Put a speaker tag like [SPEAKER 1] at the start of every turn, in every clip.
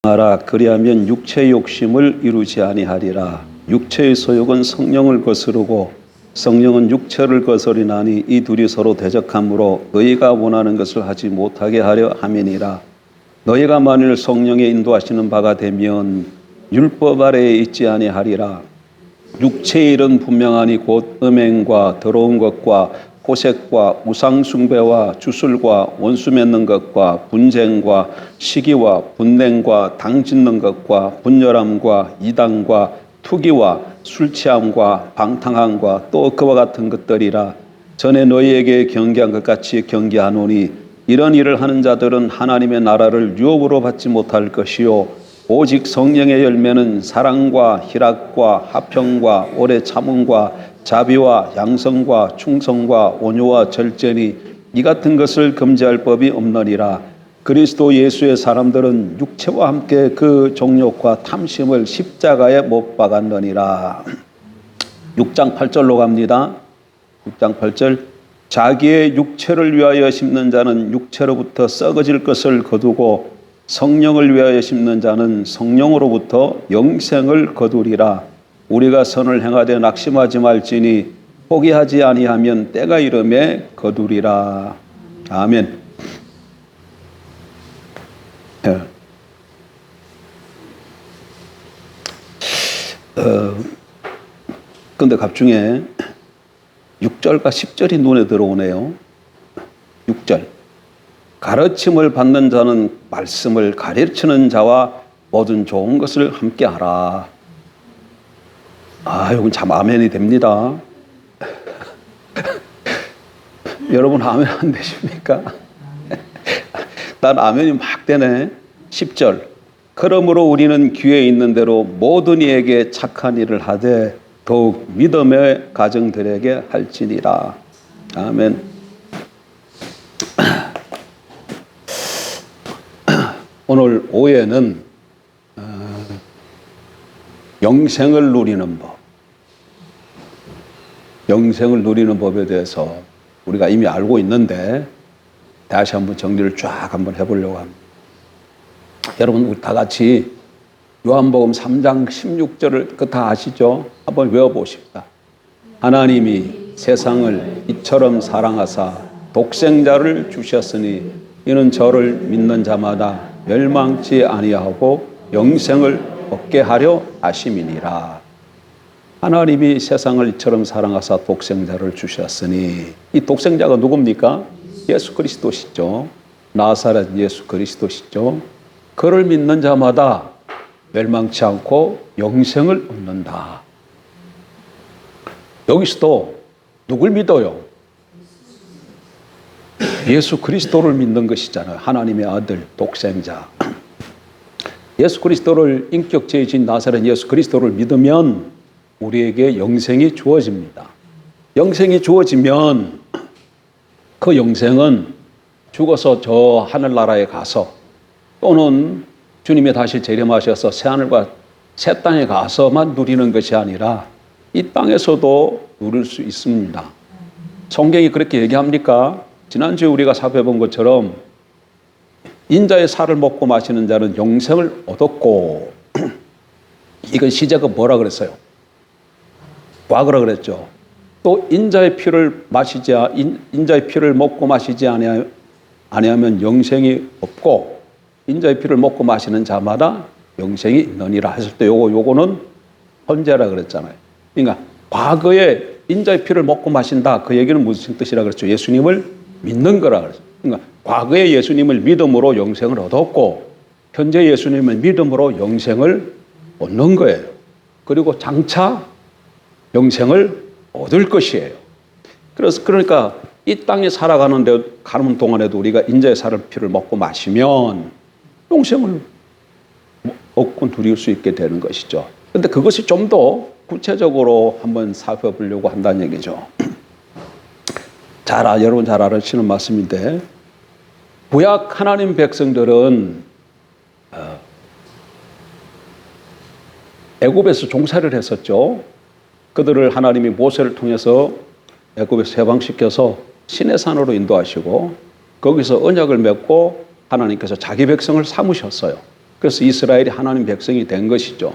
[SPEAKER 1] 하라. 그리하면 육체의 욕심을 이루지 아니하리라. 육체의 소욕은 성령을 거스르고 성령은 육체를 거스리나니 이 둘이 서로 대적하므로 너희가 원하는 것을 하지 못하게 하려 함이니라. 너희가 만일 성령의 인도하시는 바가 되면 율법 아래에 있지 아니하리라. 육체의 일은 분명하니 곧 음행과 더러운 것과 호색과 우상숭배와 주술과 원수 맺는 것과 분쟁과 시기와 분냉과 당짓는 것과 분열함과 이단과 투기와 술취함과 방탕함과 또 그와 같은 것들이라. 전에 너희에게 경계한 것 같이 경계하노니 이런 일을 하는 자들은 하나님의 나라를 유업으로 받지 못할 것이요 오직 성령의 열매는 사랑과 희락과 화평과 오래 참음과 자비와 양성과 충성과 온유와 절제니 이 같은 것을 금지할 법이 없느니라. 그리스도 예수의 사람들은 육체와 함께 그 정욕과 탐심을 십자가에 못 박았느니라. 6장 8절로 갑니다. 6장 8절. 자기의 육체를 위하여 심는 자는 육체로부터 썩어질 것을 거두고 성령을 위하여 심는 자는 성령으로부터 영생을 거두리라. 우리가 선을 행하되 낙심하지 말지니 포기하지 아니하면 때가 이름에 거두리라. 아멘. 근데 갑중에 6절과 10절이 눈에 들어오네요. 6절. 가르침을 받는 자는 말씀을 가르치는 자와 모든 좋은 것을 함께 하라. 이건 참 아멘이 됩니다. 여러분 아멘 안 되십니까? 난 아멘이 막 되네. 10절. 그러므로 우리는 귀에 있는 대로 모든 이에게 착한 일을 하되 더욱 믿음의 가정들에게 할지니라. 아멘. 오늘 오후에는 영생을 누리는 법, 영생을 누리는 법에 대해서 우리가 이미 알고 있는데 다시 한번 정리를 쫙 한번 해보려고 합니다. 여러분 우리 다 같이 요한복음 3장 16절을 그 다 아시죠? 한번 외워보십시다. 하나님이 세상을 이처럼 사랑하사 독생자를 주셨으니 이는 저를 믿는 자마다 멸망치 아니하고 영생을 얻게 하려 하심이니라. 하나님이 세상을 이처럼 사랑하사 독생자를 주셨으니 이 독생자가 누굽니까? 예수 그리스도시죠. 나사렛 예수 그리스도시죠. 그를 믿는 자마다 멸망치 않고 영생을 얻는다. 여기서도 누굴 믿어요? 예수 그리스도를 믿는 것이잖아요. 하나님의 아들 독생자. 예수 그리스도를 인격체이신 나사렛 예수 그리스도를 믿으면 우리에게 영생이 주어집니다. 영생이 주어지면 그 영생은 죽어서 저 하늘나라에 가서 또는 주님이 다시 재림하셔서 새하늘과 새 땅에 가서만 누리는 것이 아니라 이 땅에서도 누릴 수 있습니다. 성경이 그렇게 얘기합니까? 지난주에 우리가 살펴본 것처럼 인자의 살을 먹고 마시는 자는 영생을 얻었고 이건 시제가 뭐라 그랬어요? 과거라 그랬죠. 또 인자의 피를 먹고 마시지 아니하면 영생이 없고 인자의 피를 먹고 마시는 자마다 영생이 있느니라 했을 때 요거는 현재라 그랬잖아요. 그러니까 과거에 인자의 피를 먹고 마신다 그 얘기는 무슨 뜻이라 그랬죠? 예수님을 믿는 거라 그랬어요. 그러니까 과거에 예수님을 믿음으로 영생을 얻었고 현재 예수님을 믿음으로 영생을 얻는 거예요. 그리고 장차 영생을 얻을 것이에요. 그러니까 이 땅에 가는 동안에도 우리가 인자의 살을 피를 먹고 마시면 영생을 얻고 누릴 수 있게 되는 것이죠. 그런데 그것이 좀 더 구체적으로 한번 살펴보려고 한다는 얘기죠. 여러분 잘 아시는 말씀인데 구약 하나님 백성들은 애굽에서 종살이를 했었죠. 그들을 하나님이 모세를 통해서 애굽에서 해방시켜서 시내산으로 인도하시고 거기서 언약을 맺고 하나님께서 자기 백성을 삼으셨어요. 그래서 이스라엘이 하나님 백성이 된 것이죠.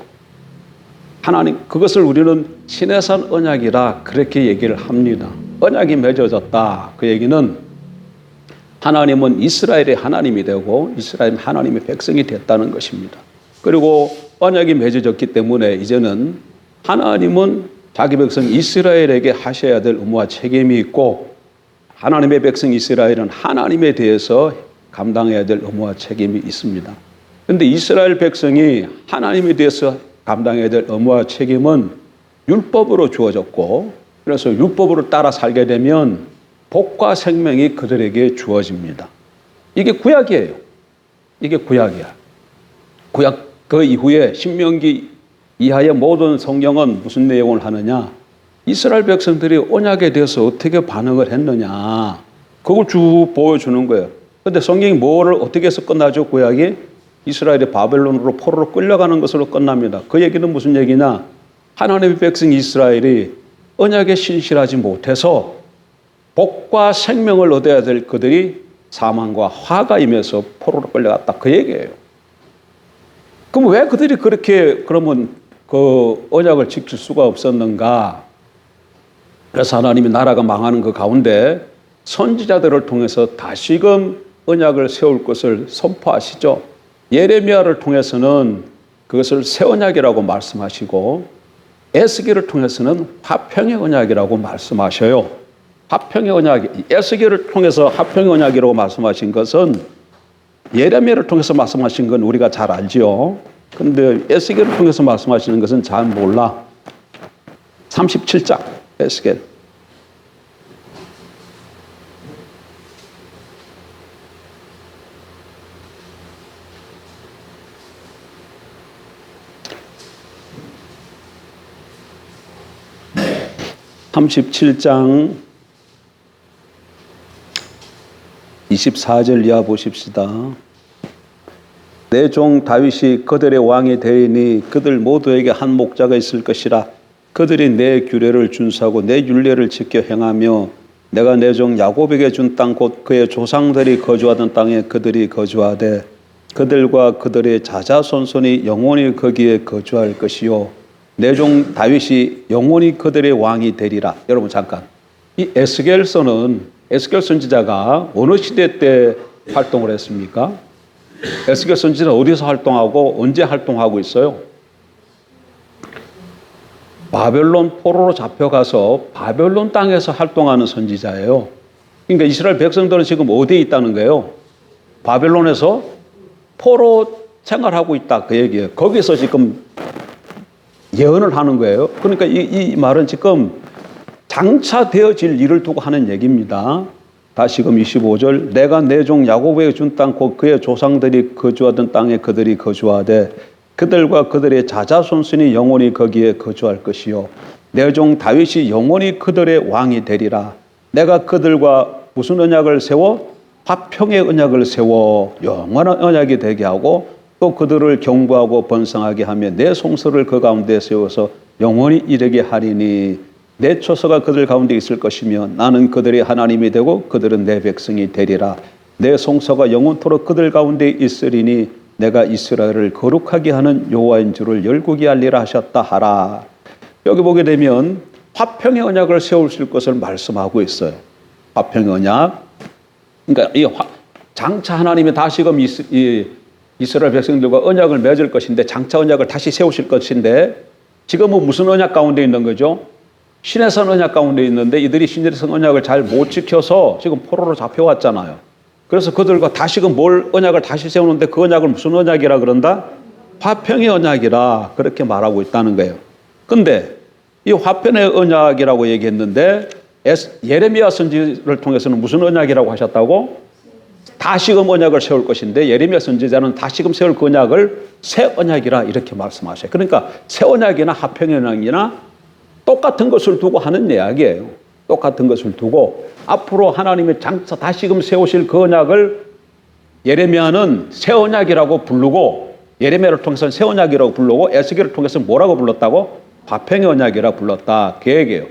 [SPEAKER 1] 하나님, 그것을 우리는 신해산 언약이라 그렇게 얘기를 합니다. 언약이 맺어졌다. 그 얘기는 하나님은 이스라엘의 하나님이 되고 이스라엘은 하나님의 백성이 됐다는 것입니다. 그리고 언약이 맺어졌기 때문에 이제는 하나님은 자기 백성 이스라엘에게 하셔야 될 의무와 책임이 있고 하나님의 백성 이스라엘은 하나님에 대해서 감당해야 될 의무와 책임이 있습니다. 그런데 이스라엘 백성이 하나님에 대해서 감당해야 될 의무와 책임은 율법으로 주어졌고 그래서 율법으로 따라 살게 되면 복과 생명이 그들에게 주어집니다. 이게 구약이에요. 이게 구약이야. 구약 그 이후에 신명기 이하의 모든 성경은 무슨 내용을 하느냐? 이스라엘 백성들이 언약에 대해서 어떻게 반응을 했느냐? 그걸 쭉 보여주는 거예요. 그런데 성경이 뭐를 어떻게 해서 끝나죠? 구약이 이스라엘이 바벨론으로 포로로 끌려가는 것으로 끝납니다. 그 얘기는 무슨 얘기냐? 하나님의 백성 이스라엘이 언약에 신실하지 못해서 복과 생명을 얻어야 될 그들이 사망과 화가 임해서 포로로 끌려갔다. 그 얘기예요. 그럼 왜 그들이 그렇게 그러면 그 언약을 지킬 수가 없었는가? 그래서 하나님이 나라가 망하는 그 가운데 선지자들을 통해서 다시금 언약을 세울 것을 선포하시죠. 예레미야를 통해서는 그것을 새 언약이라고 말씀하시고 에스겔을 통해서는 화평의 언약이라고 말씀하셔요. 화평의 언약, 에스겔을 통해서 화평의 언약이라고 말씀하신 것은 예레미야를 통해서 말씀하신 건 우리가 잘 알지요. 그런데 에스겔을 통해서 말씀하시는 것은 잘 몰라. 37장 에스겔. (37장) 24절 이하 보십시다. 내 종 다윗이 그들의 왕이 되리니 그들 모두에게 한 목자가 있을 것이라. 그들이 내 규례를 준수하고 내 율례를 지켜 행하며 내가 내 종 야곱에게 준 땅 곧 그의 조상들이 거주하던 땅에 그들이 거주하되 그들과 그들의 자자손손이 영원히 거기에 거주할 것이요 내 종 다윗이 영원히 그들의 왕이 되리라. 여러분 잠깐, 이 에스겔서는 에스겔 선지자가 어느 시대 때 활동을 했습니까? 에스겔 선지자는 어디서 활동하고 언제 활동하고 있어요? 바벨론 포로로 잡혀가서 바벨론 땅에서 활동하는 선지자예요. 그러니까 이스라엘 백성들은 지금 어디에 있다는 거예요? 바벨론에서 포로 생활하고 있다 그 얘기예요. 거기서 지금 예언을 하는 거예요. 그러니까 이 말은 지금 장차 되어질 일을 두고 하는 얘기입니다. 다시금 25절 내가 내 종 야곱에게 준 땅 곧 그의 조상들이 거주하던 땅에 그들이 거주하되 그들과 그들의 자자손손이 영원히 거기에 거주할 것이요 내 종 다윗이 영원히 그들의 왕이 되리라. 내가 그들과 무슨 언약을 세워? 화평의 언약을 세워 영원한 언약이 되게 하고 또 그들을 경고하고 번성하게 하며 내 송서를 그 가운데 세워서 영원히 이르게 하리니 내 초서가 그들 가운데 있을 것이며 나는 그들의 하나님이 되고 그들은 내 백성이 되리라. 내 송서가 영원토록 그들 가운데 있으리니 내가 이스라엘을 거룩하게 하는 여호와인 줄을 열국이 알리라 하셨다 하라. 여기 보게 되면 화평의 언약을 세우실 것을 말씀하고 있어요. 화평의 언약. 그러니까 이 장차 하나님이 다시금 이스라엘 백성들과 언약을 맺을 것인데 장차 언약을 다시 세우실 것인데 지금은 무슨 언약 가운데 있는 거죠? 신해산 언약 가운데 있는데 이들이 신해산 언약을 잘 못 지켜서 지금 포로로 잡혀왔잖아요. 그래서 그들과 다시금 언약을 다시 세우는데 그 언약을 무슨 언약이라 그런다? 화평의 언약이라 그렇게 말하고 있다는 거예요. 근데 이 화평의 언약이라고 얘기했는데 예레미야 선지를 통해서는 무슨 언약이라고 하셨다고? 다시금 언약을 세울 것인데 예레미야 선지자는 다시금 세울 그 언약을 새 언약이라 이렇게 말씀하셔요. 그러니까 새 언약이나 화평의 언약이나 똑같은 것을 두고 하는 이야기예요. 똑같은 것을 두고 앞으로 하나님의 장차 다시금 세우실 그 언약을 예레미야는 새 언약이라고 부르고 예레미야를 통해서는 새 언약이라고 부르고 에스겔을 통해서 뭐라고 불렀다고? 화평의 언약이라 불렀다. 그 얘기예요.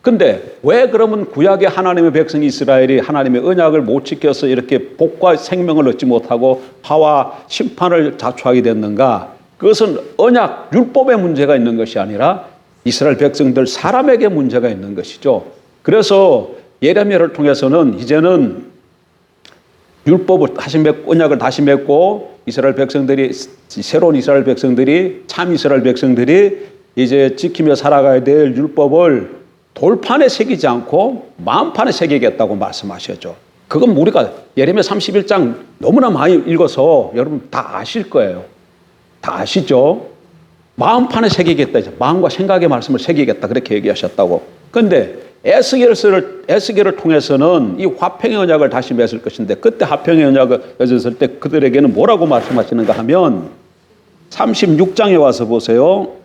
[SPEAKER 1] 근데 왜 그러면 구약의 하나님의 백성 이스라엘이 하나님의 언약을 못 지켜서 이렇게 복과 생명을 얻지 못하고 화와 심판을 자초하게 됐는가? 그것은 언약, 율법의 문제가 있는 것이 아니라 이스라엘 백성들 사람에게 문제가 있는 것이죠. 그래서 예레미야를 통해서는 이제는 율법을 다시 맺고 언약을 다시 맺고 이스라엘 백성들이 새로운 이스라엘 백성들이 참 이스라엘 백성들이 이제 지키며 살아가야 될 율법을 돌판에 새기지 않고 마음판에 새기겠다고 말씀하셨죠. 그건 우리가 예레미야 31장 너무나 많이 읽어서 여러분 다 아실 거예요. 다 아시죠? 마음판에 새기겠다. 마음과 생각의 말씀을 새기겠다. 그렇게 얘기하셨다고. 그런데 에스겔을 통해서는 이 화평의 언약을 다시 맺을 것인데 그때 화평의 언약을 맺었을 때 그들에게는 뭐라고 말씀하시는가 하면 36장에 와서 보세요.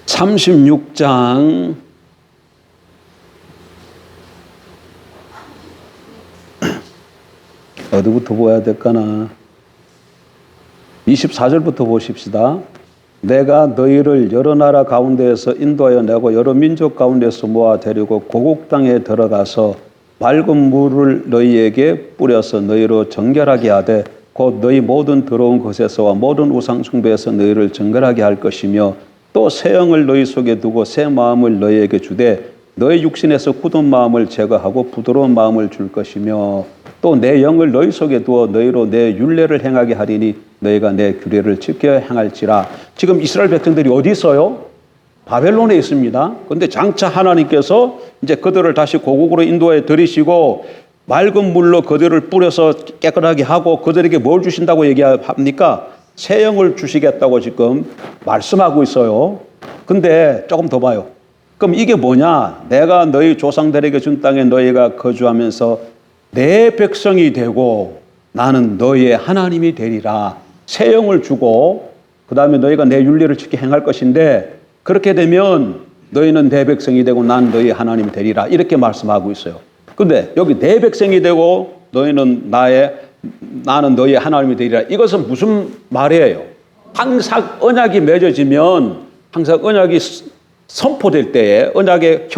[SPEAKER 1] (36장) 어디부터 보아야 될까나? 24절부터 보십시다. 내가 너희를 여러 나라 가운데에서 인도하여 내고 여러 민족 가운데서 모아 데리고 고국 땅에 들어가서 맑은 물을 너희에게 뿌려서 너희로 정결하게 하되 곧 너희 모든 더러운 것에서와 모든 우상 숭배에서 너희를 정결하게 할 것이며 또 새 영을 너희 속에 두고 새 마음을 너희에게 주되 너희 육신에서 굳은 마음을 제거하고 부드러운 마음을 줄 것이며 또 내 영을 너희 속에 두어 너희로 내 율례를 행하게 하리니 너희가 내 규례를 지켜 행할지라. 지금 이스라엘 백성들이 어디 있어요? 바벨론에 있습니다. 그런데 장차 하나님께서 이제 그들을 다시 고국으로 인도해 들이시고 맑은 물로 그들을 뿌려서 깨끗하게 하고 그들에게 뭘 주신다고 얘기합니까? 새 영을 주시겠다고 지금 말씀하고 있어요. 근데 조금 더 봐요. 그럼 이게 뭐냐? 내가 너희 조상들에게 준 땅에 너희가 거주하면서 내 백성이 되고 나는 너희의 하나님이 되리라. 새 영을 주고 그 다음에 너희가 내 율례를 지켜 행할 것인데 그렇게 되면 너희는 내 백성이 되고 난 너희의 하나님이 되리라. 이렇게 말씀하고 있어요. 근데 여기 내 백성이 되고 나는 너희의 하나님이 되리라. 이것은 무슨 말이에요? 항상 언약이 맺어지면 항상 언약이 선포될 때에 언약의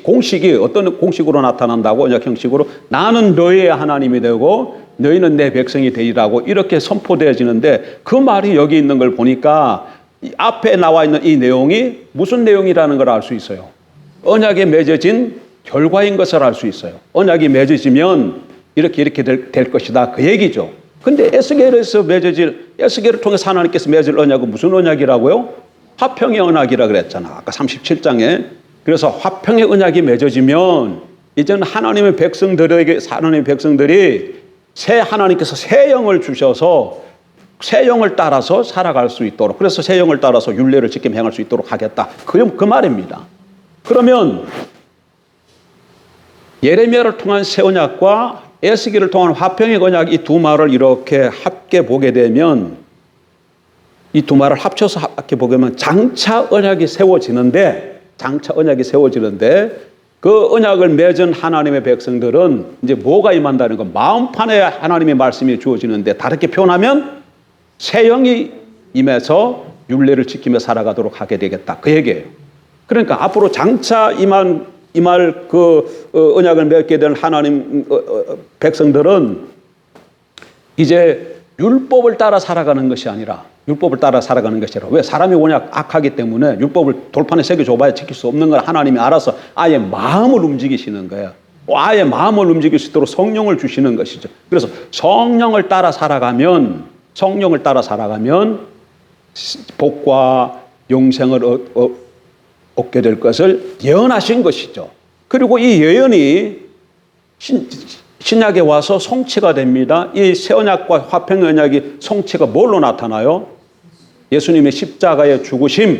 [SPEAKER 1] 공식이 어떤 공식으로 나타난다고? 언약 형식으로 나는 너희의 하나님이 되고 너희는 내 백성이 되리라고 이렇게 선포되어지는데 그 말이 여기 있는 걸 보니까 앞에 나와 있는 이 내용이 무슨 내용이라는 걸 알 수 있어요. 언약에 맺어진 결과인 것을 알 수 있어요. 언약이 맺어지면 이렇게 될 것이다. 그 얘기죠. 근데 에스겔을 통해서 하나님께서 맺을 언약은 무슨 언약이라고요? 화평의 언약이라 그랬잖아. 아까 37장에. 그래서 화평의 언약이 맺어지면 이제는 하나님의 백성들이 하나님께서 새 영을 주셔서 새 영을 따라서 살아갈 수 있도록, 그래서 새 영을 따라서 율례를 지키며 행할 수 있도록 하겠다. 그 말입니다. 그러면 예레미야를 통한 새 언약과 에스겔을 통한 화평의 언약 이 두 말을 이렇게 합계 보게 되면 이 두 말을 합쳐서 합계 보게 되면 장차 언약이 세워지는데 그 언약을 맺은 하나님의 백성들은 이제 뭐가 임한다는 건 마음판에 하나님의 말씀이 주어지는데 다르게 표현하면 새 영이 임해서 율례를 지키며 살아가도록 하게 되겠다. 그 얘기예요. 그러니까 앞으로 장차 임할 언약을 맺게 된 하나님 백성들은 이제 율법을 따라 살아가는 것이 아니라 왜? 사람이 워낙 악하기 때문에 율법을 돌판에 새겨줘봐야 지킬 수 없는 걸 하나님이 알아서 아예 마음을 움직이시는 거예요. 아예 마음을 움직일 수 있도록 성령을 주시는 것이죠. 그래서 성령을 따라 살아가면 복과 영생을 얻게 될 것을 예언하신 것이죠. 그리고 이 예언이 신약에 와서 성취가 됩니다. 이 새 언약과 화평의 언약이 성취가 뭘로 나타나요? 예수님의 십자가의 죽으심이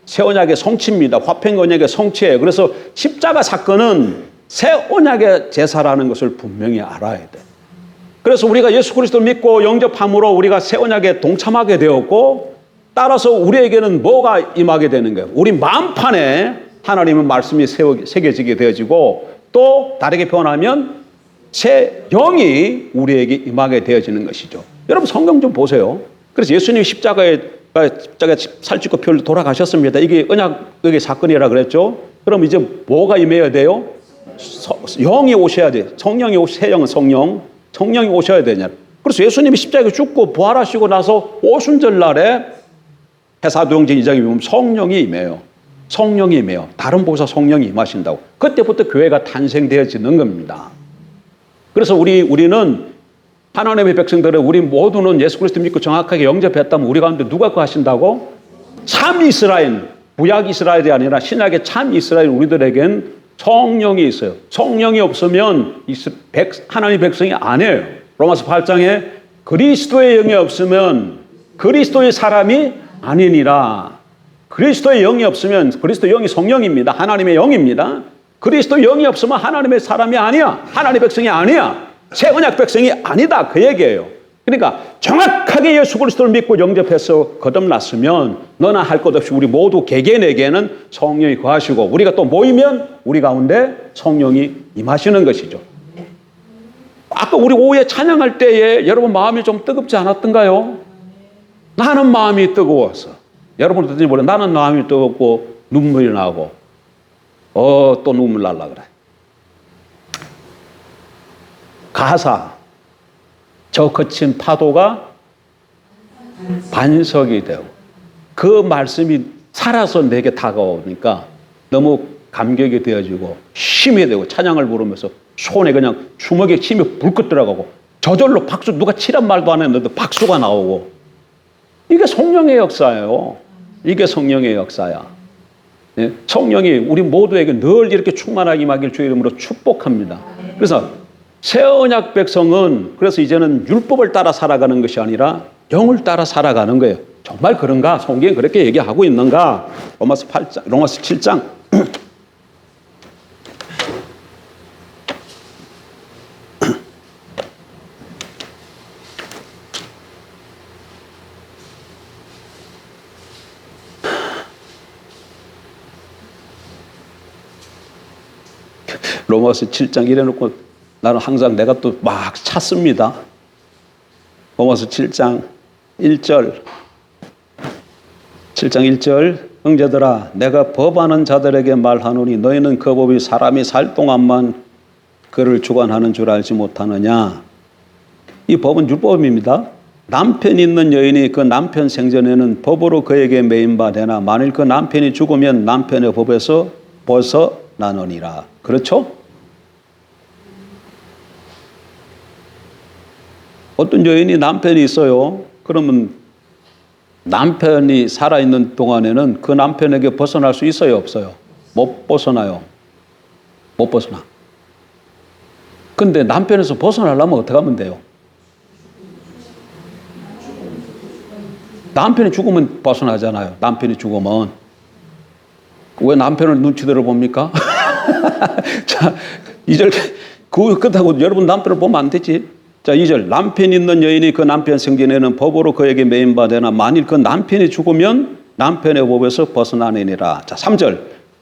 [SPEAKER 1] 새 언약의 성취입니다. 화평의 언약의 성취예요. 그래서 십자가 사건은 새 언약의 제사라는 것을 분명히 알아야 돼. 그래서 우리가 예수 그리스도를 믿고 영접함으로 우리가 새 언약에 동참하게 되었고 따라서 우리에게는 뭐가 임하게 되는 거예요? 우리 마음판에 하나님의 말씀이 새겨지게 되어지고 또 다르게 표현하면 새 영이 우리에게 임하게 되어지는 것이죠. 여러분 성경 좀 보세요. 그래서 예수님이 십자가에 살찌고 피흘려 돌아가셨습니다. 이게 언약의 사건이라 그랬죠. 그럼 이제 뭐가 임해야 돼요? 영이 오셔야 돼요. 성령이 새 영은 성령이 오셔야 되냐. 그래서 예수님이 십자가에 죽고 부활하시고 나서 오순절날에 사도행전 2장에 보면 성령이 임해요. 성령이 임해요. 다른 보사 성령이 임하신다고. 그때부터 교회가 탄생되어지는 겁니다. 그래서 우리는 하나님의 백성들은 우리 모두는 예수 그리스도 믿고 정확하게 영접했다면 우리 가운데 누가 그 하신다고? 참 이스라엘, 구약 이스라엘이 아니라 신약의 참 이스라엘 우리들에겐 성령이 있어요. 성령이 없으면 하나님의 백성이 아니에요. 로마서 8장에 그리스도의 영이 없으면 그리스도의 사람이 아니니라. 그리스도의 영이 없으면 그리스도의 영이 성령입니다. 하나님의 영입니다. 그리스도의 영이 없으면 하나님의 사람이 아니야. 하나님의 백성이 아니야. 새 언약 백성이 아니다. 그 얘기예요. 그러니까 정확하게 예수 그리스도를 믿고 영접해서 거듭났으면 너나 할 것 없이 우리 모두 개개인에게는 성령이 거하시고 우리가 또 모이면 우리 가운데 성령이 임하시는 것이죠. 아까 우리 오후에 찬양할 때에 여러분 마음이 좀 뜨겁지 않았던가요? 나는 마음이 뜨거웠어. 여러분 어떤지 모르겠는데 나는 마음이 뜨겁고 눈물이 나고 또 눈물 날라 그래. 가사 저 거친 파도가 반석이 되고 그 말씀이 살아서 내게 다가오니까 너무 감격이 되어지고 힘이 되고 찬양을 부르면서 손에 그냥 주먹에 힘이 불끈 들어가고 저절로 박수 누가 치란 말도 안 했는데 박수가 나오고 이게 성령의 역사예요. 이게 성령의 역사야. 네? 성령이 우리 모두에게 늘 이렇게 충만하게 임하길 주의 이름으로 축복합니다. 그래서 새 언약 백성은 그래서 이제는 율법을 따라 살아가는 것이 아니라 영을 따라 살아가는 거예요. 정말 그런가? 성경이 그렇게 얘기하고 있는가? 로마서 7장 로마서 7장 이래놓고 나는 항상 내가 또 막 찾습니다. 로마서 7장 1절 7장 1절 형제들아 내가 법하는 자들에게 말하노니 너희는 그 법이 사람이 살 동안만 그를 주관하는 줄 알지 못하느냐. 이 법은 율법입니다. 남편 있는 여인이 그 남편 생전에는 법으로 그에게 매인 바 되나 만일 그 남편이 죽으면 남편의 법에서 벗어나느니라. 그렇죠? 어떤 여인이 남편이 있어요. 그러면 남편이 살아있는 동안에는 그 남편에게 벗어날 수 있어요? 없어요? 못 벗어나요. 못 벗어나. 근데 남편에서 벗어나려면 어떻게 하면 돼요? 남편이 죽으면 벗어나잖아요. 남편이 죽으면. 왜 남편을 눈치들어 봅니까? 자, 2절, 그거 끝하고 여러분 남편을 보면 안 되지. 자, 2절. 남편 있는 여인이 그 남편 생전에는 법으로 그에게 매인 바 되나 만일 그 남편이 죽으면 남편의 법에서 벗어나느니라. 자, 3절.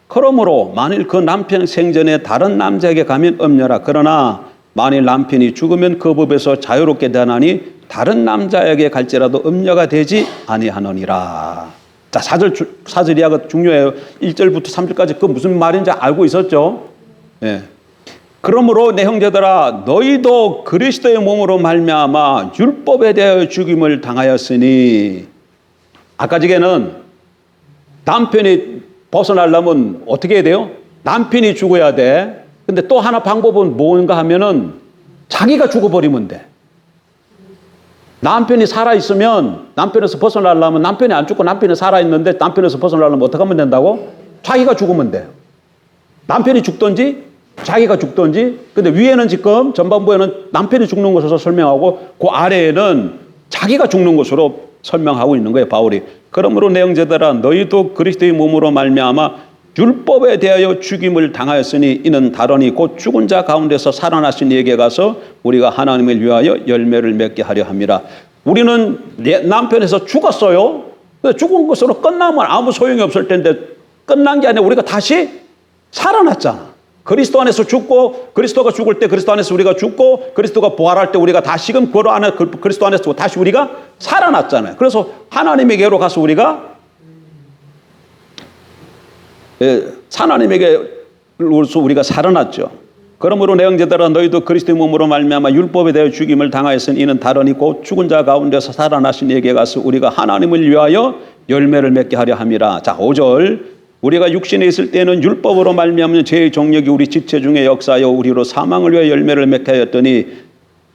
[SPEAKER 1] 그러므로 만일 그 남편 생전에 다른 남자에게 가면 엄려라. 그러나 만일 남편이 죽으면 그 법에서 자유롭게 되나니 다른 남자에게 갈지라도 엄려가 되지 아니하느니라. 자, 4절 이하가 중요해요. 1절부터 3절까지 그 무슨 말인지 알고 있었죠? 예. 그러므로 내 형제들아 너희도 그리스도의 몸으로 말미암아 율법에 대하여 죽임을 당하였으니 아까 전에는 남편이 벗어나려면 어떻게 해야 돼요? 남편이 죽어야 돼. 근데 또 하나 방법은 뭔가 하면은 자기가 죽어버리면 돼. 남편이 살아있으면 남편에서 벗어나려면 남편이 안 죽고 남편이 살아있는데 남편에서 벗어나려면 어떻게 하면 된다고? 자기가 죽으면 돼요. 남편이 죽든지 자기가 죽든지. 근데 위에는 지금 전반부에는 남편이 죽는 것으로 설명하고 그 아래에는 자기가 죽는 것으로 설명하고 있는 거예요, 바울이. 그러므로 내 형제들아 너희도 그리스도의 몸으로 말미암아 율법에 대하여 죽임을 당하였으니 이는 다르니 곧 죽은 자 가운데서 살아나신 이에게 가서 우리가 하나님을 위하여 열매를 맺게 하려 함이라. 우리는 남편에서 죽었어요. 죽은 것으로 끝나면 아무 소용이 없을 텐데 끝난 게 아니라 우리가 다시 살아났잖아. 그리스도 안에서 죽고 그리스도가 죽을 때 그리스도 안에서 우리가 죽고 그리스도가 부활할 때 우리가 다시금 그리스도 안에서 다시 우리가 살아났잖아요. 그래서 하나님에게로 가서 하나님에게로서 우리가 살아났죠. 그러므로 내 형제들아 너희도 그리스도의 몸으로 말미암아 율법에 대하여 죽임을 당하였으니 이는 다르니 곧 죽은 자 가운데서 살아나신 이에게 가서 우리가 하나님을 위하여 열매를 맺게 하려 함이라. 자, 5절. 우리가 육신에 있을 때는 율법으로 말미암는 죄의 정력이 우리 지체 중에 역사하여 우리로 사망을 위하여 열매를 맺게 하였더니,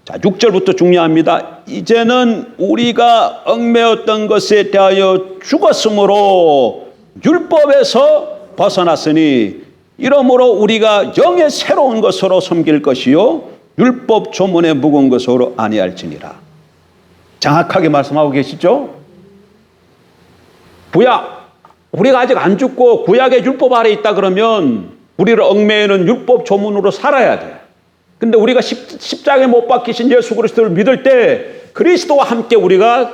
[SPEAKER 1] 자, 6절부터 중요합니다. 이제는 우리가 얽매였던 것에 대하여 죽었으므로 율법에서 벗어났으니 이러므로 우리가 영의 새로운 것으로 섬길 것이요 율법 조문에 묵은 것으로 아니할지니라. 정확하게 말씀하고 계시죠? 구약, 우리가 아직 안 죽고 구약의 율법 아래 있다 그러면 우리를 얽매이는 율법 조문으로 살아야 돼. 근데 우리가 십자가에 못 박히신 예수 그리스도를 믿을 때 그리스도와 함께 우리가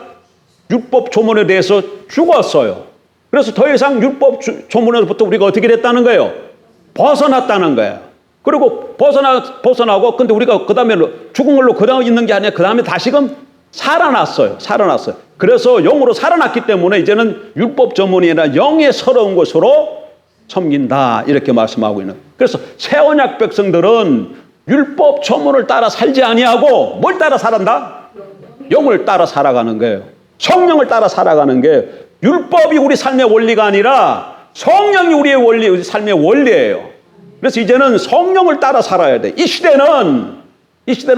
[SPEAKER 1] 율법 조문에 대해서 죽었어요. 그래서 더 이상 율법 조문에서부터 우리가 어떻게 됐다는 거예요? 벗어났다는 거예요. 그리고 벗어나고 근데 우리가 그 다음에 죽은 걸로 그 다음에 있는 게 아니라 그 다음에 다시금 살아났어요. 그래서 영으로 살아났기 때문에 이제는 율법 전문이 아니라 영의 새로운 것으로 섬긴다. 이렇게 말씀하고 있는. 그래서 새 언약 백성들은 율법 전문을 따라 살지 아니하고 뭘 따라 살았다? 영을 따라 살아가는 거예요. 성령을 따라 살아가는 게 율법이 우리 삶의 원리가 아니라 성령이 우리 삶의 원리예요. 그래서 이제는 성령을 따라 살아야 돼. 이 시대는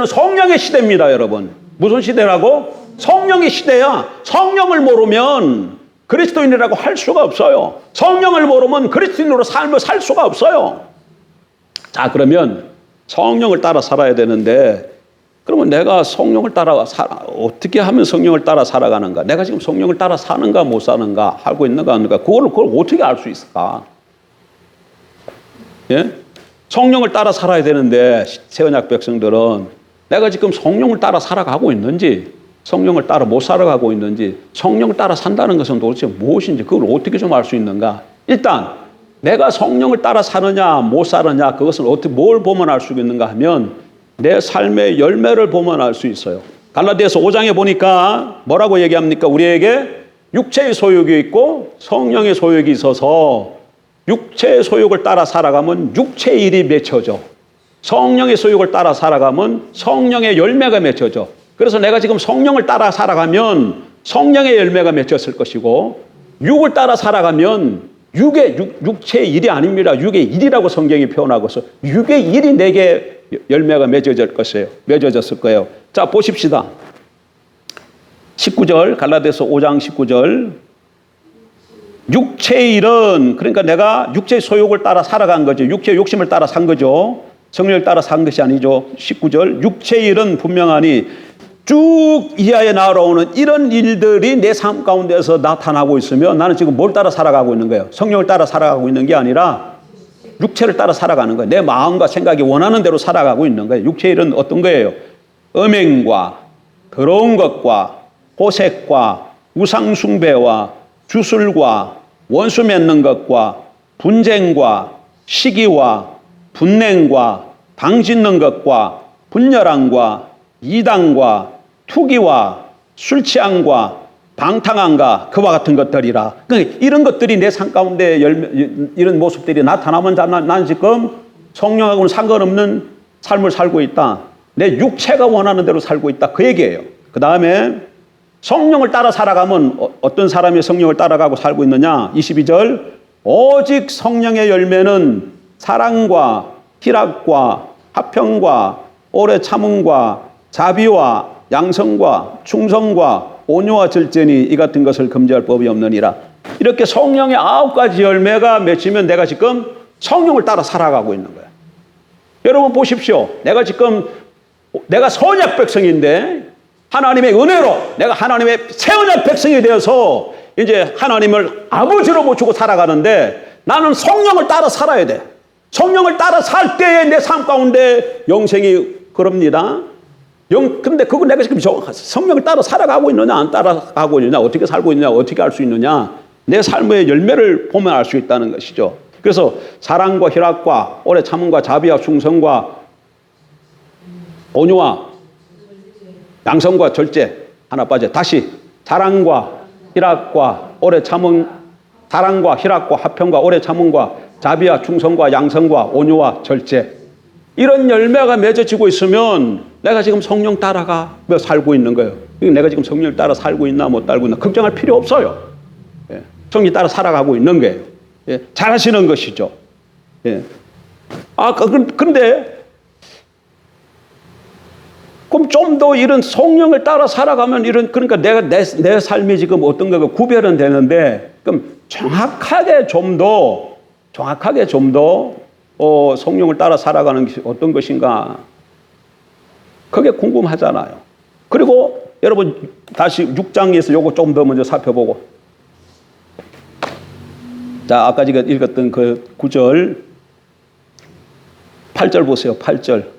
[SPEAKER 1] 성령의 시대입니다, 여러분. 무슨 시대라고? 성령의 시대야. 성령을 모르면 그리스도인이라고 할 수가 없어요. 성령을 모르면 그리스도인으로 삶을 살 수가 없어요. 자, 그러면 성령을 따라 살아야 되는데 그러면 내가 성령을 따라 어떻게 하면 성령을 따라 살아가는가? 내가 지금 성령을 따라 사는가 못 사는가? 하고 있는가 아닌가? 그걸 어떻게 알 수 있을까? 예? 성령을 따라 살아야 되는데 새 언약 백성들은 내가 지금 성령을 따라 살아가고 있는지 성령을 따라 못 살아가고 있는지 성령을 따라 산다는 것은 도대체 무엇인지 그걸 어떻게 좀 알 수 있는가? 일단 내가 성령을 따라 사느냐 못 사느냐 그것을 어떻게 뭘 보면 알 수 있는가 하면 내 삶의 열매를 보면 알 수 있어요. 갈라디아서 5장에 보니까 뭐라고 얘기합니까? 우리에게 육체의 소욕이 있고 성령의 소욕이 있어서 육체의 소욕을 따라 살아가면 육체의 일이 맺혀져. 성령의 소욕을 따라 살아가면 성령의 열매가 맺혀져. 그래서 내가 지금 성령을 따라 살아가면 성령의 열매가 맺혔을 것이고 육을 따라 살아가면 육체의 일이 아닙니다. 육의 일이라고 성경이 표현하고서 육의 일이 내게 열매가 맺어졌을 거예요. 자, 보십시다. 19절, 갈라디아서 5장 19절. 육체의 일은, 그러니까 내가 육체의 소욕을 따라 살아간 거죠. 육체의 욕심을 따라 산 거죠. 성령을 따라 산 것이 아니죠. 19절. 육체의 일은 분명하니 쭉 이하에 나아오는 이런 일들이 내 삶 가운데서 나타나고 있으면 나는 지금 뭘 따라 살아가고 있는 거예요? 성령을 따라 살아가고 있는 게 아니라 육체를 따라 살아가는 거예요. 내 마음과 생각이 원하는 대로 살아가고 있는 거예요. 육체의 일은 어떤 거예요? 음행과 더러운 것과 호색과 우상숭배와 주술과 원수 맺는 것과 분쟁과 시기와 분냉과 방짓는 것과 분열함과 이단과 투기와 술취함과 방탕함과 그와 같은 것들이라. 그러니까 이런 것들이 내 삶 가운데 이런 모습들이 나타나면 나는 지금 성령하고는 상관없는 삶을 살고 있다. 내 육체가 원하는 대로 살고 있다. 그 얘기예요. 그 다음에 성령을 따라 살아가면 어떤 사람이 성령을 따라가고 살고 있느냐? 22절. 오직 성령의 열매는 사랑과 희락과 화평과 오래 참음과 자비와 양성과 충성과 온유와 절제니 이 같은 것을 금지할 법이 없느니라. 이렇게 성령의 9가지 열매가 맺히면 내가 지금 성령을 따라 살아가고 있는 거야. 여러분 보십시오. 내가 선약 백성인데 하나님의 은혜로 내가 하나님의 새 언약 백성이 되어서 이제 하나님을 아버지로 모시고 살아가는데 나는 성령을 따라 살아야 돼. 성령을 따라 살 때에 내 삶 가운데 영생이 그럽니다. 근데 그거 내가 지금 성령을 따라 살아가고 있느냐 안 따라가고 있느냐 어떻게 살고 있느냐 어떻게 알 수 있느냐 내 삶의 열매를 보면 알 수 있다는 것이죠. 그래서 사랑과 희락과 오래 참음과 자비와 충성과 온유와 양성과 절제 하나 빠져. 다시 사랑과 희락과 오래 참음, 사랑과 희락과 화평과 오래 참음과 자비와 충성과 양성과 온유와 절제. 이런 열매가 맺어지고 있으면 내가 지금 성령 따라가 살고 있는 거예요. 내가 지금 성령을 따라 살고 있나 못 살고 있나 걱정할 필요 없어요. 예. 성령 따라 살아가고 있는 거예요. 예. 잘하시는 것이죠. 예. 근데 그럼 좀 더 이런 성령을 따라 살아가면 그러니까 내 삶이 지금 어떤 거가 구별은 되는데 그럼 정확하게 좀 더 성령을 따라 살아가는 것이 어떤 것인가? 그게 궁금하잖아요. 그리고 여러분 다시 6장에서 요거 조금 더 먼저 살펴보고. 자, 아까 제가 읽었던 그 9절 8절 보세요. 8절부터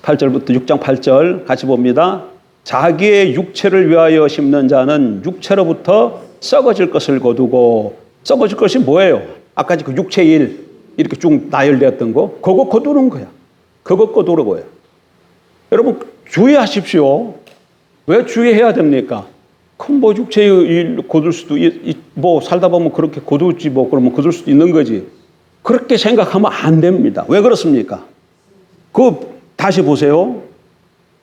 [SPEAKER 1] 6장 8절 같이 봅니다. 자기의 육체를 위하여 심는 자는 육체로부터 썩어질 것을 거두고, 썩어질 것이 뭐예요? 아까 그 육체 일 이렇게 쭉 나열되었던 거, 그거 거두는 거야. 그거 거두는 거예요. 여러분 주의하십시오. 왜 주의해야 됩니까? 큰 뭐 육체의 일 거둘 수도 뭐 살다 보면 그렇게 거두지 뭐 그러면 거둘 수도 있는 거지. 그렇게 생각하면 안 됩니다. 왜 그렇습니까? 다시 보세요.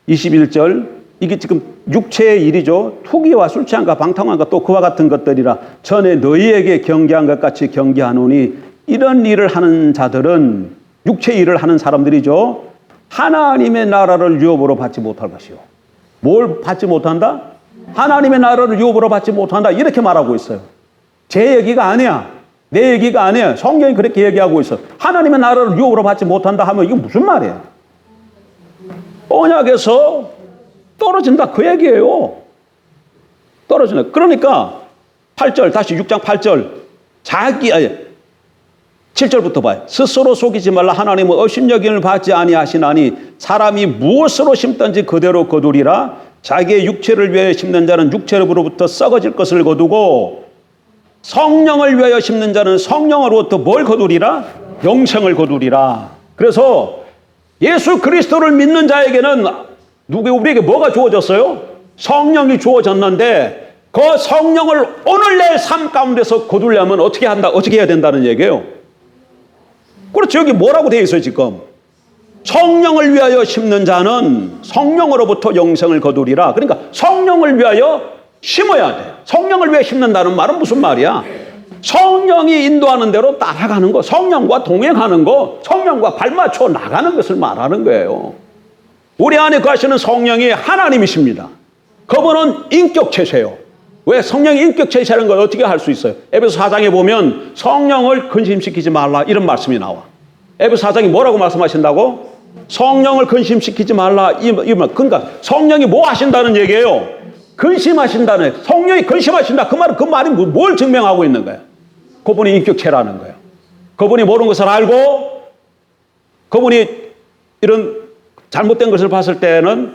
[SPEAKER 1] 21절. 이게 지금 육체의 일이죠. 투기와 술 취함과 방탕함과 또 그와 같은 것들이라 전에 너희에게 경계한 것 같이 경계하노니 이런 일을 하는 자들은 육체의 일을 하는 사람들이죠. 하나님의 나라를 유업으로 받지 못할 것이요. 뭘 받지 못한다? 하나님의 나라를 유업으로 받지 못한다. 이렇게 말하고 있어요. 제 얘기가 아니야. 내 얘기가 아니에요. 성경이 그렇게 얘기하고 있어. 하나님의 나라를 유업으로 받지 못한다 하면 이게 무슨 말이에요? 언약에서 떨어진다 그 얘기예요. 떨어진다. 그러니까 8절 다시 6장 8절 7절부터 봐요. 스스로 속이지 말라. 하나님은 업신여김을 받지 아니하시나니 사람이 무엇으로 심든지 그대로 거두리라. 자기의 육체를 위하여 심는 자는 육체로부터 썩어질 것을 거두고 성령을 위하여 심는 자는 성령으로부터 뭘 거두리라? 영생을 거두리라. 그래서 예수 그리스도를 믿는 자에게는 우리에게 뭐가 주어졌어요? 성령이 주어졌는데 그 성령을 오늘 내 삶 가운데서 거두려면 어떻게 해야 된다는 얘기예요. 그렇죠. 여기 뭐라고 되어 있어요 지금? 성령을 위하여 심는 자는 성령으로부터 영생을 거두리라. 그러니까 성령을 위하여 심어야 돼요. 성령을 위해 심는다는 말은 무슨 말이야? 성령이 인도하는 대로 따라가는 거, 성령과 동행하는 거, 성령과 발맞춰 나가는 것을 말하는 거예요. 우리 안에 거하시는 성령이 하나님이십니다. 그분은 인격체세요. 왜 성령이 인격체시라는 걸 어떻게 할 수 있어요? 에베소 4장에 보면 성령을 근심시키지 말라 이런 말씀이 나와. 에베소 4장이 뭐라고 말씀하신다고? 성령을 근심시키지 말라. 그러니까 성령이 뭐 하신다는 얘기예요? 근심하신다는. 성령이 근심하신다. 그 말이 뭘 증명하고 있는 거예요? 그분이 인격체라는 거예요. 그분이 모르는 것을 알고 그분이 이런 잘못된 것을 봤을 때는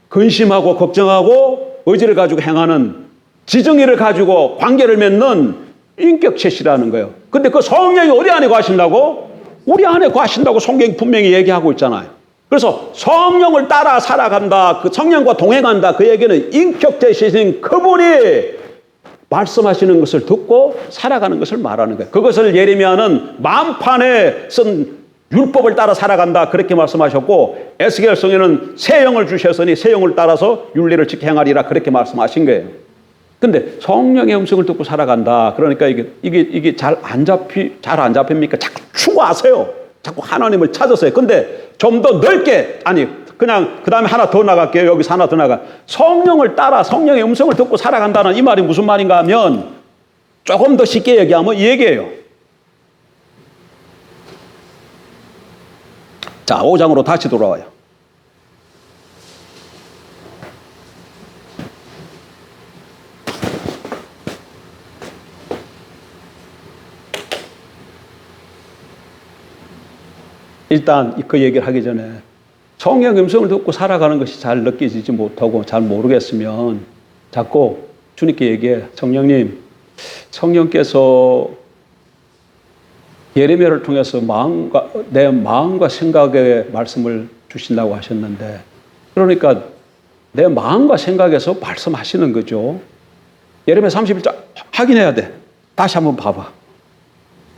[SPEAKER 1] 근심하고 걱정하고 의지를 가지고 행하는 지정의를 가지고 관계를 맺는 인격체시라는 거예요. 근데 그 성령이 어디 안에 거하신다고? 우리 안에 거하신다고 성경이 분명히 얘기하고 있잖아요. 그래서 성령을 따라 살아간다, 그 성령과 동행한다, 그 얘기는 인격체이신 그분이 말씀하시는 것을 듣고 살아가는 것을 말하는 거예요. 그것을 예레미야는 만판에 쓴 율법을 따라 살아간다 그렇게 말씀하셨고, 에스겔서에는 새 영을 주셨으니 새 영을 따라서 윤리를 지켜 행하리라 그렇게 말씀하신 거예요. 근데 성령의 음성을 듣고 살아간다. 그러니까 이게 잘 안 잡힙니까? 자꾸 추구하세요. 자꾸 하나님을 찾으세요. 근데 좀 더 넓게, 그냥 그 다음에 하나 더 나갈게요. 여기서 하나 더 나가. 성령을 따라 성령의 음성을 듣고 살아간다는 이 말이 무슨 말인가 하면, 조금 더 쉽게 얘기하면 이 얘기예요. 자, 5장으로 다시 돌아와요. 일단 그 얘기를 하기 전에 성령의 음성을 듣고 살아가는 것이 잘 느껴지지 못하고 잘 모르겠으면 자꾸 주님께 얘기해. 성령님, 성령께서 예레미야를 통해서 내 마음과 생각의 말씀을 주신다고 하셨는데, 그러니까 내 마음과 생각에서 말씀하시는 거죠. 예레미야 31장 확인해야 돼. 다시 한번 봐봐.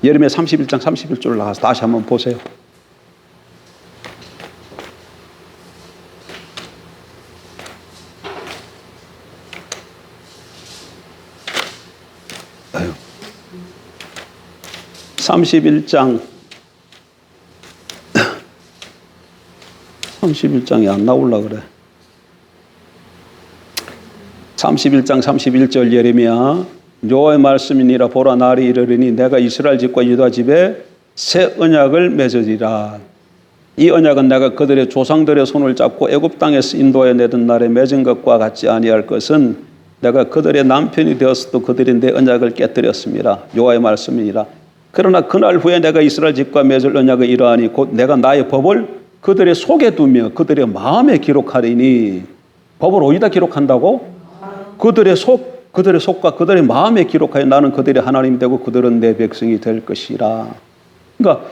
[SPEAKER 1] 예레미야 31장 31절 나가서 다시 한번 보세요. 아유. 31장이 안 나올라 그래. 31장 31절 예레미야, 여호와의 말씀이니라. 보라, 날이 이르리니 내가 이스라엘 집과 유다 집에 새 언약을 맺으리라. 이 언약은 내가 그들의 조상들의 손을 잡고 애굽 땅에서 인도하여 내던 날에 맺은 것과 같지 아니할 것은 내가 그들의 남편이 되었어도 그들이 내 언약을 깨뜨렸습니다. 여호와의 말씀이니라. 그러나 그날 후에 내가 이스라엘 집과 맺을 언약을 이러하니 곧 내가 나의 법을 그들의 속에 두며 그들의 마음에 기록하리니. 법을 어디다 기록한다고? 그들의 속과 그들의 마음에 기록하여 나는 그들의 하나님이 되고 그들은 내 백성이 될 것이라. 그러니까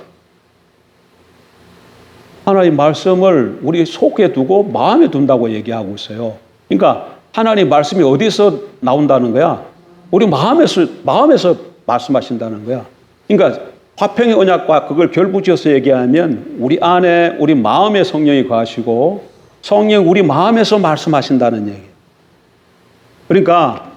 [SPEAKER 1] 하나님 말씀을 우리 속에 두고 마음에 둔다고 얘기하고 있어요. 그러니까 하나님 말씀이 어디서 나온다는 거야? 우리 마음에서 말씀하신다는 거야. 그러니까 화평의 언약과 그걸 결부지어서 얘기하면 우리 안에 우리 마음에 성령이 거하시고 성령 우리 마음에서 말씀하신다는 얘기예요. 그러니까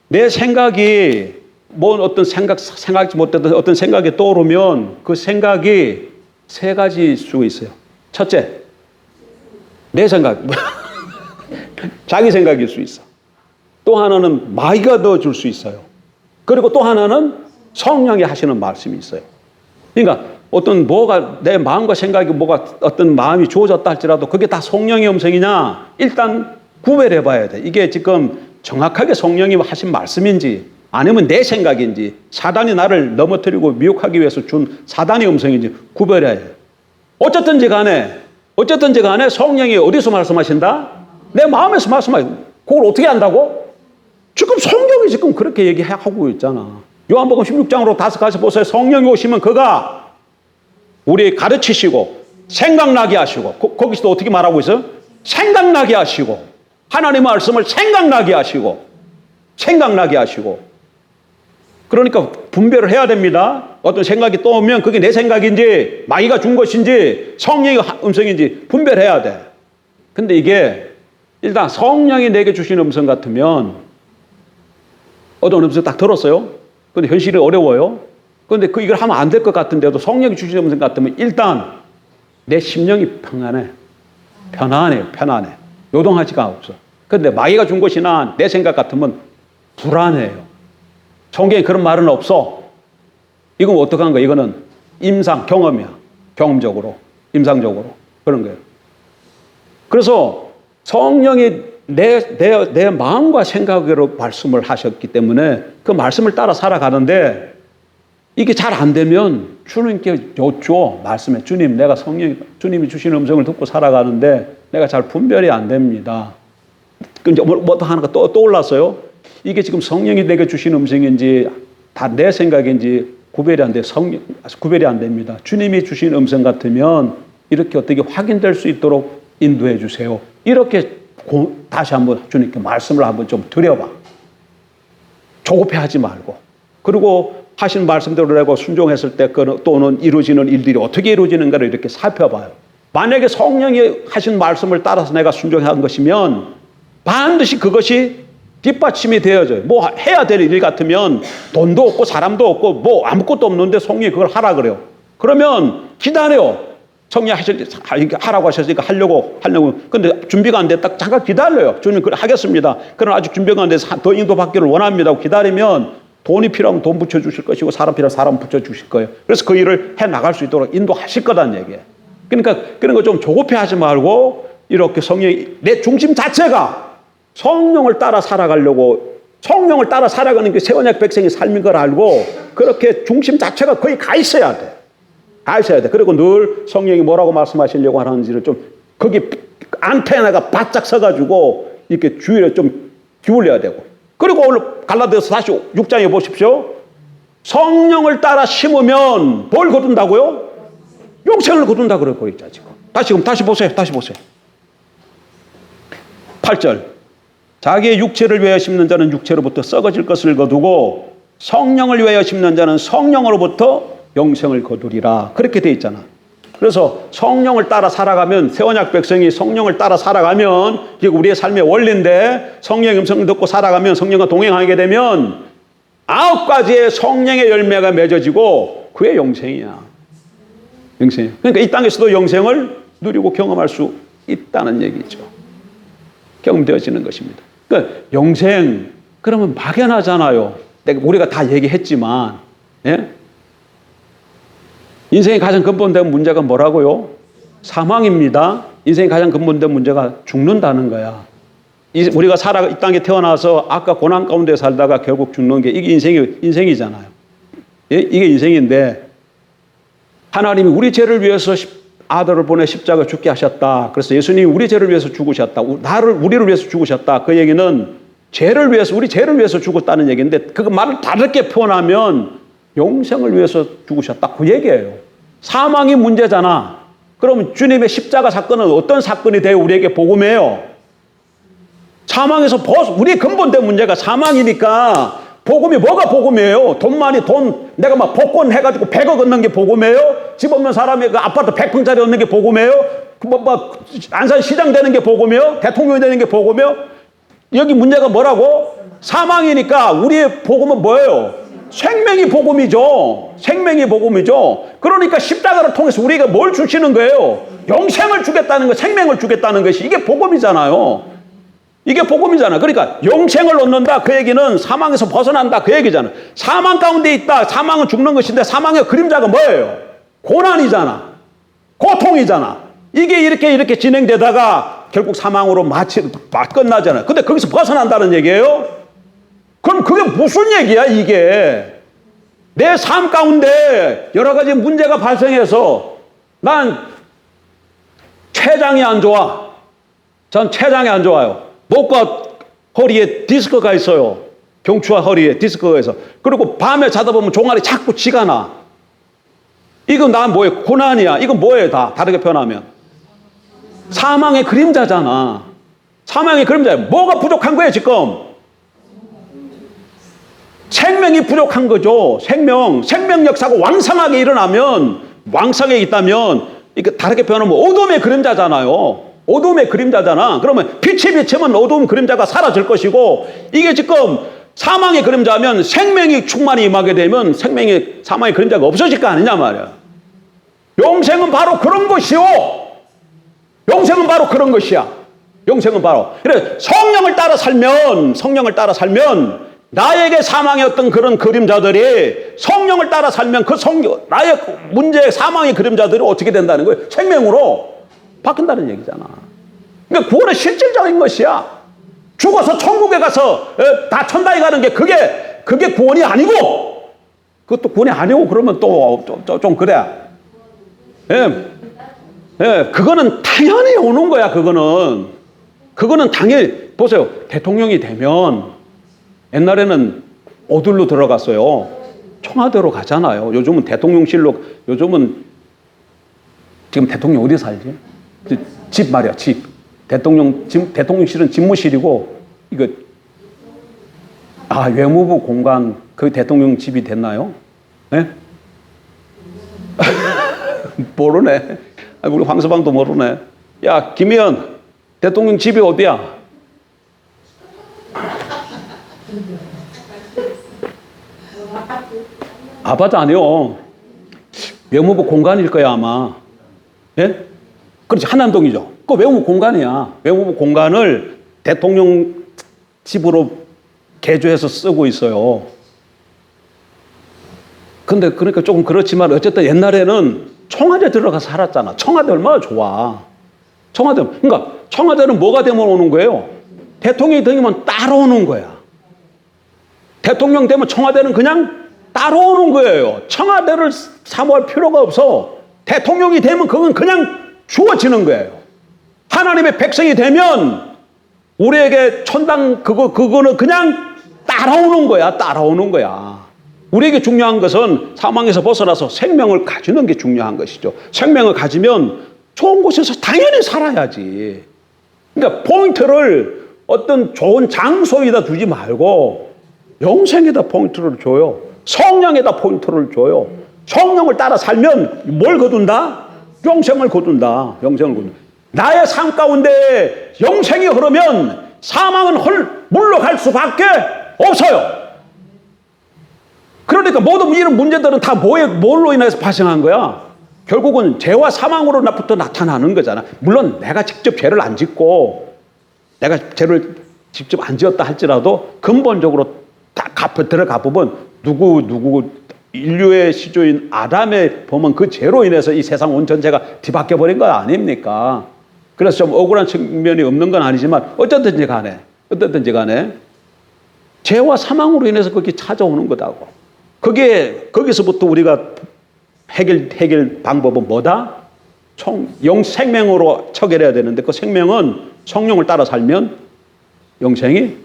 [SPEAKER 1] 내 생각이 어떤 생각지 못했던 어떤 생각이 떠오르면 그 생각이 세 가지일 수 있어요. 첫째, 내 생각, 자기 생각일 수 있어. 또 하나는 마귀가 넣어줄 수 있어요. 그리고 또 하나는 성령이 하시는 말씀이 있어요. 그러니까 내 마음과 생각이 어떤 마음이 주어졌다 할지라도 그게 다 성령의 음성이냐 일단 구별해 봐야 돼. 이게 지금 정확하게 성령이 하신 말씀인지 아니면 내 생각인지 사단이 나를 넘어뜨리고 미혹하기 위해서 준 사단의 음성인지 구별해야 돼. 어쨌든지 간에 성령이 어디서 말씀하신다? 내 마음에서 말씀하신다. 그걸 어떻게 안다고? 지금 성경이 지금 그렇게 얘기하고 있잖아. 요한복음 16장으로 다시 가서 보세요. 성령이 오시면 그가 우리 가르치시고 생각나게 하시고 거기서도 어떻게 말하고 있어요? 생각나게 하시고 하나님의 말씀을 생각나게 하시고 그러니까 분별을 해야 됩니다. 어떤 생각이 떠오면 그게 내 생각인지 마귀가 준 것인지 성령의 음성인지 분별해야 돼. 근데 이게 일단 성령이 내게 주신 음성 같으면 어떤 음성 딱 들었어요. 근데 현실이 어려워요. 그런데 이걸 하면 안 될 것 같은데도 성령이 주신 음성 같으면 일단 내 심령이 편안해. 요동하지가 없어. 그런데 마귀가 준 것이나 내 생각 같으면 불안해요. 성경에 그런 말은 없어. 이건 어떻게 하는 거야? 이거는 경험이야. 경험적으로, 임상적으로 그런 거예요. 그래서 성령이 내 마음과 생각으로 말씀을 하셨기 때문에 그 말씀을 따라 살아가는데 이게 잘 안 되면 주님께 여쭈어 말씀해. 주님이 주신 음성을 듣고 살아가는데 내가 잘 분별이 안 됩니다. 이제 뭐 하나가 떠올랐어요. 이게 지금 성령이 내게 주신 음성인지 다 내 생각인지 구별이 안 됩니다. 주님이 주신 음성 같으면 이렇게 어떻게 확인될 수 있도록 인도해 주세요. 이렇게 다시 한번 주님께 말씀을 한번 좀 드려봐. 조급해하지 말고. 그리고 하신 말씀대로 내가 순종했을 때 또는 이루어지는 일들이 어떻게 이루어지는가를 이렇게 살펴봐요. 만약에 성령이 하신 말씀을 따라서 내가 순종한 것이면 반드시 그것이 뒷받침이 되어져요. 뭐 해야 될 일 같으면 돈도 없고 사람도 없고 뭐 아무것도 없는데 성령이 그걸 하라 그래요. 그러면 기다려요. 성령 하라고 하셨으니까 하려고. 근데 준비가 안 됐다. 잠깐 기다려요. 주님 그걸 하겠습니다. 그러나 아직 준비가 안 돼서 더 인도받기를 원합니다. 기다리면 돈이 필요하면 돈 붙여주실 것이고 사람 필요하면 사람 붙여주실 거예요. 그래서 그 일을 해나갈 수 있도록 인도하실 거다는 얘기예요. 그러니까 그런 거 좀 조급해하지 말고 이렇게 성령이 내 중심 자체가 성령을 따라 살아가려고 성령을 따라 살아가는 게 새 언약 백성의 삶인 걸 알고 그렇게 중심 자체가 거의 가 있어야 돼. 그리고 늘 성령이 뭐라고 말씀하시려고 하는지를 좀 거기 안테나가 바짝 서가지고 이렇게 주의를 좀 기울여야 되고. 그리고 오늘 갈라디아서 다시 6장에 보십시오. 성령을 따라 심으면 뭘 거둔다고요? 영생을 거둔다 그러고 있죠, 지금. 다시 보세요. 8절. 자기의 육체를 위하여 심는 자는 육체로부터 썩어질 것을 거두고 성령을 위하여 심는 자는 성령으로부터 영생을 거두리라. 그렇게 돼 있잖아. 그래서 성령을 따라 살아가면, 새 언약 백성이 성령을 따라 살아가면, 이게 우리의 삶의 원리인데, 성령의 음성을 듣고 살아가면, 성령과 동행하게 되면 9가지의 성령의 열매가 맺어지고 그의 영생이야. 영생이야. 그러니까 이 땅에서도 영생을 누리고 경험할 수 있다는 얘기죠. 경험되어지는 것입니다. 그러니까 영생, 그러면 막연하잖아요. 우리가 다 얘기했지만, 예? 인생의 가장 근본된 문제가 뭐라고요? 사망입니다. 인생의 가장 근본된 문제가 죽는다는 거야. 우리가 이 땅에 태어나서 아까 고난 가운데 살다가 결국 죽는 게 이게 인생이잖아요. 예? 이게 인생인데, 하나님이 우리 죄를 위해서 아들을 보내 십자가 죽게 하셨다. 그래서 예수님이 우리 죄를 위해서 죽으셨다. 우리를 위해서 죽으셨다. 그 얘기는 우리 죄를 위해서 죽었다는 얘기인데, 그 말을 다르게 표현하면 영생을 위해서 죽으셨다. 그 얘기예요. 사망이 문제잖아. 그러면 주님의 십자가 사건은 어떤 사건이 되어 우리에게 복음이에요? 사망에서 우리의 근본된 문제가 사망이니까 복음이 뭐가 복음이에요? 내가 막 복권 해가지고 100억 얻는 게 복음이에요? 집 없는 사람이 그 아파트 100평짜리 얻는 게 복음이에요? 안산 시장 되는 게 복음이에요? 대통령이 되는 게 복음이에요? 여기 문제가 뭐라고? 사망이니까 우리의 복음은 뭐예요? 생명이 복음이죠. 생명이 복음이죠. 그러니까 십자가를 통해서 우리가 뭘 주시는 거예요? 영생을 주겠다는 거, 생명을 주겠다는 것이 이게 복음이잖아요. 이게 복음이잖아. 그러니까 영생을 얻는다. 그 얘기는 사망에서 벗어난다. 그 얘기잖아. 사망 가운데 있다. 사망은 죽는 것인데 사망의 그림자가 뭐예요? 고난이잖아. 고통이잖아. 이게 이렇게 진행되다가 결국 사망으로 끝나잖아요. 근데 거기서 벗어난다는 얘기예요? 그럼 그게 무슨 얘기야, 이게? 내 삶 가운데 여러 가지 문제가 발생해서 난 췌장이 안 좋아. 전 췌장이 안 좋아요. 목과 허리에 디스크가 있어요. 경추와 허리에 디스크가 있어. 그리고 밤에 자다 보면 종아리 자꾸 쥐가 나. 이거 난 뭐예요? 고난이야. 이건 뭐예요? 다르게 표현하면. 사망의 그림자잖아. 사망의 그림자야. 뭐가 부족한 거예요, 지금? 생명이 부족한 거죠. 생명 역사가 왕성하게 일어나면, 왕성하게 있다면, 이거 다르게 표현하면 어둠의 그림자잖아요. 어둠의 그림자잖아. 그러면 빛이 비치면 어두운 그림자가 사라질 것이고, 이게 지금 사망의 그림자면 생명이 충만히 임하게 되면 사망의 그림자가 없어질 거 아니냐 말이야. 영생은 바로 그런 것이요. 영생은 바로 그런 것이야. 영생은 바로. 그래, 성령을 따라 살면 나에게 사망의 어떤 그런 그림자들이 성령을 따라 살면 나의 문제의 사망의 그림자들이 어떻게 된다는 거예요? 생명으로 바뀐다는 얘기잖아. 그러니까 구원은 실질적인 것이야. 죽어서 천국에 가서 다 천당에 가는 게 그게 구원이 아니고, 그것도 구원이 아니고 그러면 또 좀 그래. 그거는 당연히 오는 거야. 그거는 당연히. 보세요. 대통령이 되면 옛날에는 어디로 들어갔어요? 청와대로 가잖아요. 요즘은 지금 대통령 어디 살지? 집 말이야, 집. 대통령실은 집무실이고, 외무부 공간, 그 대통령 집이 됐나요? 네? 모르네. 우리 황서방도 모르네. 야, 김희연, 대통령 집이 어디야? 아파트 아니요. 외무부 공간일 거야, 아마. 예? 그렇지, 한남동이죠. 그 외무부 공간이야. 외무부 공간을 대통령 집으로 개조해서 쓰고 있어요. 근데 그러니까 조금 그렇지만 어쨌든 옛날에는 청와대 들어가 살았잖아. 청와대 얼마나 좋아. 그러니까 청와대는 뭐가 되면 오는 거예요? 대통령이 되면 따라오는 거야. 대통령 되면 청와대는 그냥 따라오는 거예요. 청와대를 사모할 필요가 없어. 대통령이 되면 그건 그냥 주어지는 거예요. 하나님의 백성이 되면 우리에게 천당 그거는 그냥 따라오는 거야. 우리에게 중요한 것은 사망에서 벗어나서 생명을 가지는 게 중요한 것이죠. 생명을 가지면 좋은 곳에서 당연히 살아야지. 그러니까 포인트를 어떤 좋은 장소에다 두지 말고 영생에다 포인트를 줘요. 성령에다 포인트를 줘요. 성령을 따라 살면 뭘 거둔다? 영생을 거둔다. 영생을 거둔다. 나의 삶 가운데 영생이 흐르면 사망은 물러갈 수밖에 없어요. 그러니까 모든 이런 문제들은 다 뭘로 인해서 발생한 거야? 결국은 죄와 사망으로부터 나타나는 거잖아. 물론 내가 직접 죄를 안 짓고 내가 죄를 직접 안 지었다 할지라도 근본적으로 다 들어가 보면 누구 인류의 시조인 아담의 보면 그 죄로 인해서 이 세상 온 전체가 뒤바뀌어 버린 거 아닙니까? 그래서 좀 억울한 측면이 없는 건 아니지만 어쨌든지 간에 죄와 사망으로 인해서 그렇게 찾아오는 거다고. 거기서부터 우리가 해결 방법은 뭐다? 생명으로 처결해야 되는데 그 생명은 성령을 따라 살면 영생이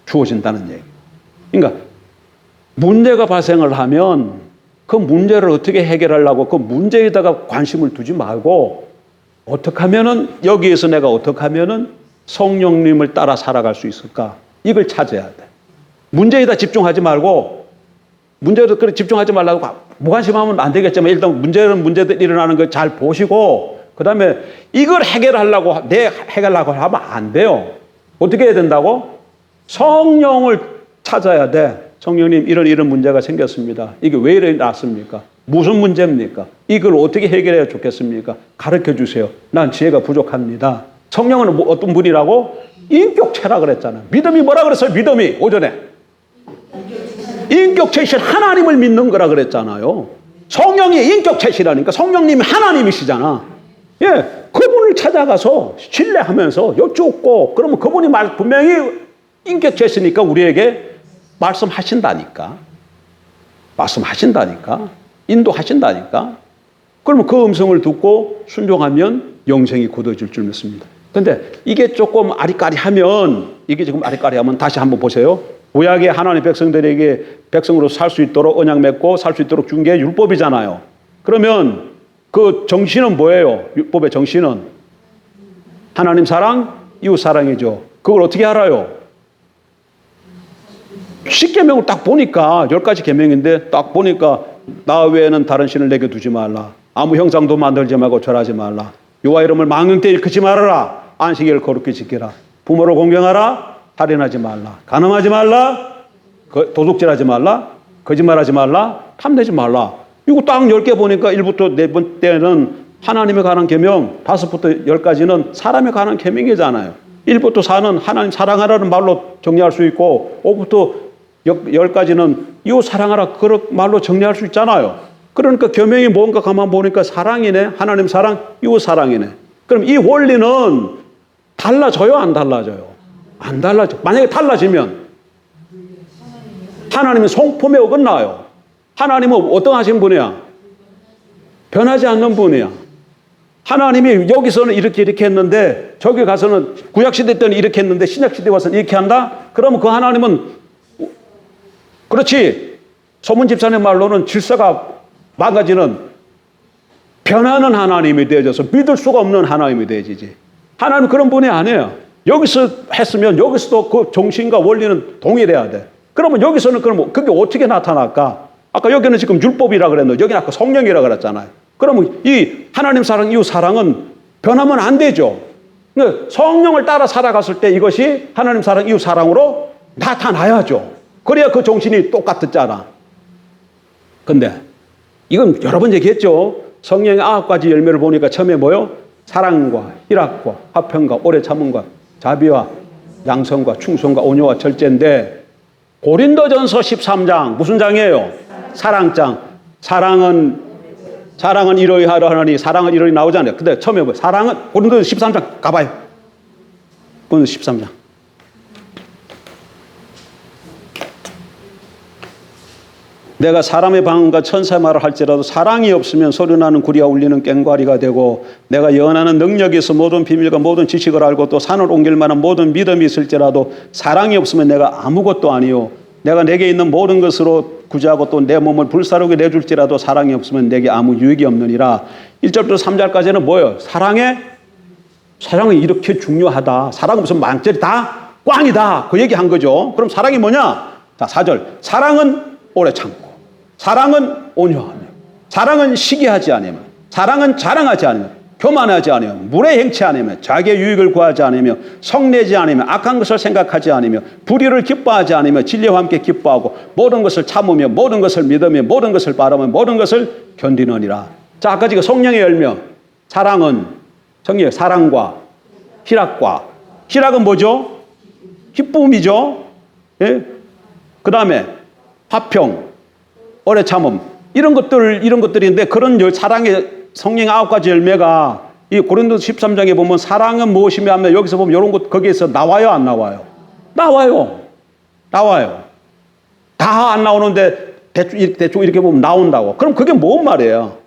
[SPEAKER 1] 주어진다는 얘기. 그러니까 문제가 발생을 하면 그 문제를 어떻게 해결하려고 그 문제에다가 관심을 두지 말고 어떻게 하면은 여기에서 내가 어떻게 하면은 성령님을 따라 살아갈 수 있을까? 이걸 찾아야 돼. 문제에다 집중하지 말고 문제도 그래 집중하지 말라고 무관심하면 안 되겠지만 일단 문제들 일어나는 걸 잘 보시고 그다음에 이걸 해결하려고 하면 안 돼요. 어떻게 해야 된다고? 성령을 찾아야 돼. 성령님 이런 문제가 생겼습니다. 이게 왜 일어났습니까? 무슨 문제입니까? 이걸 어떻게 해결해야 좋겠습니까? 가르쳐 주세요. 난 지혜가 부족합니다. 성령은 어떤 분이라고? 인격체라 그랬잖아요. 믿음이 뭐라 그랬어요? 믿음이 오전에. 인격체신 하나님을 믿는 거라 그랬잖아요. 성령이 인격체시라니까 성령님이 하나님이시잖아. 예, 그분을 찾아가서 신뢰하면서 여쭙고 그러면 그분이 분명히 인격체시니까 우리에게 말씀하신다니까. 인도하신다니까. 그러면 그 음성을 듣고 순종하면 영생이 굳어질 줄 믿습니다. 그런데 이게 조금 아리까리하면 다시 한번 보세요. 구약의 하나님 백성들에게 백성으로 살 수 있도록 언약 맺고 살 수 있도록 준 게 율법이잖아요. 그러면 그 정신은 뭐예요? 율법의 정신은 하나님 사랑, 이웃 사랑이죠. 그걸 어떻게 알아요? 10계명을 딱 보니까 10가지 계명인데 딱 보니까 나 외에는 다른 신을 내게 두지 말라. 아무 형상도 만들지 말고 절하지 말라. 여호와 이름을 망령되이 일컫지 말아라. 안식일을 거룩히 지키라. 부모를 공경하라. 살인하지 말라. 간음하지 말라. 도둑질하지 말라. 거짓말하지 말라. 탐내지 말라. 이거 딱 10개 보니까 1부터 4번째는 하나님에 관한 계명, 5부터 10까지는 사람에 관한 계명이잖아요. 1부터 4는 하나님 사랑하라는 말로 정리할 수 있고 5부터 10까지는 이웃 사랑하라 그런 말로 정리할 수 있잖아요. 그러니까 계명이 뭔가 가만 보니까 사랑이네. 하나님 사랑, 이웃 사랑이네. 그럼 이 원리는 달라져요? 안 달라져요? 안 달라져. 만약에 달라지면 하나님은 성품에 어긋나요. 하나님은 어떤 하신 분이야? 변하지 않는 분이야. 하나님이 여기서는 이렇게 했는데 저기 가서는 구약시대 때는 이렇게 했는데 신약시대 와서는 이렇게 한다? 그러면 그 하나님은 그렇지. 소문 집사님 말로는 질서가 망가지는 변하는 하나님이 되어져서 믿을 수가 없는 하나님이 되어지지. 하나님은 그런 분이 아니에요. 여기서 했으면 여기서도 그 정신과 원리는 동일해야 돼. 그러면 여기서는 그럼 그게 어떻게 나타날까? 아까 여기는 지금 율법이라 그랬는데 여기는 아까 성령이라 그랬잖아요. 그러면 이 하나님 사랑, 이웃 사랑은 변하면 안 되죠. 성령을 따라 살아갔을 때 이것이 하나님 사랑, 이웃 사랑으로 나타나야죠. 그래야 그 정신이 똑같았잖아. 근데 이건 여러 번 얘기했죠. 성령의 9가지 열매를 보니까 처음에 뭐요? 사랑과 희락과 화평과 오래 참음과 자비와 양성과 충성과 온유와 절제인데 고린도전서 13장 무슨 장이에요? 사랑장. 사랑은 이러이 하려니 사랑은 이러이 나오잖아요. 근데 처음에 뭐 사랑은 고린도전서 13장 가봐요. 고린도전서 13장. 내가 사람의 방언과 천사의 말을 할지라도 사랑이 없으면 소리나는 구리와 울리는 꽹과리가 되고 내가 예언하는 능력에서 모든 비밀과 모든 지식을 알고 또 산을 옮길 만한 모든 믿음이 있을지라도 사랑이 없으면 내가 아무것도 아니요 내가 내게 있는 모든 것으로 구제하고 또 내 몸을 불사르게 내줄지라도 사랑이 없으면 내게 아무 유익이 없느니라. 1절부터 3절까지는 뭐예요? 사랑이 이렇게 중요하다. 사랑 없으면 만절이 다 꽝이다. 그 얘기한 거죠. 그럼 사랑이 뭐냐? 자, 4절. 사랑은 오래 참고, 사랑은 온유하며, 사랑은 시기하지 않으며, 사랑은 자랑하지 않으며, 교만하지 않으며, 물에 행치 않으며, 자기의 유익을 구하지 않으며, 성내지 않으며, 악한 것을 생각하지 않으며, 불의를 기뻐하지 않으며, 진리와 함께 기뻐하고, 모든 것을 참으며, 모든 것을 믿으며, 모든 것을 바라며, 모든 것을 견디느니라. 자, 아까 지금 성령의 열매, 사랑은 성령의 사랑과 희락은 뭐죠? 기쁨이죠. 예? 그 다음에 화평, 오래 참음, 이런 것들인데, 그런 사랑의 성령의 9가지 열매가 이 고린도서 13장에 보면 사랑은 무엇이며 하면 여기서 보면 이런 것 거기에서 나와요, 안 나와요? 나와요. 다 안 나오는데 대충 이렇게 보면 나온다고. 그럼 그게 뭔 말이에요?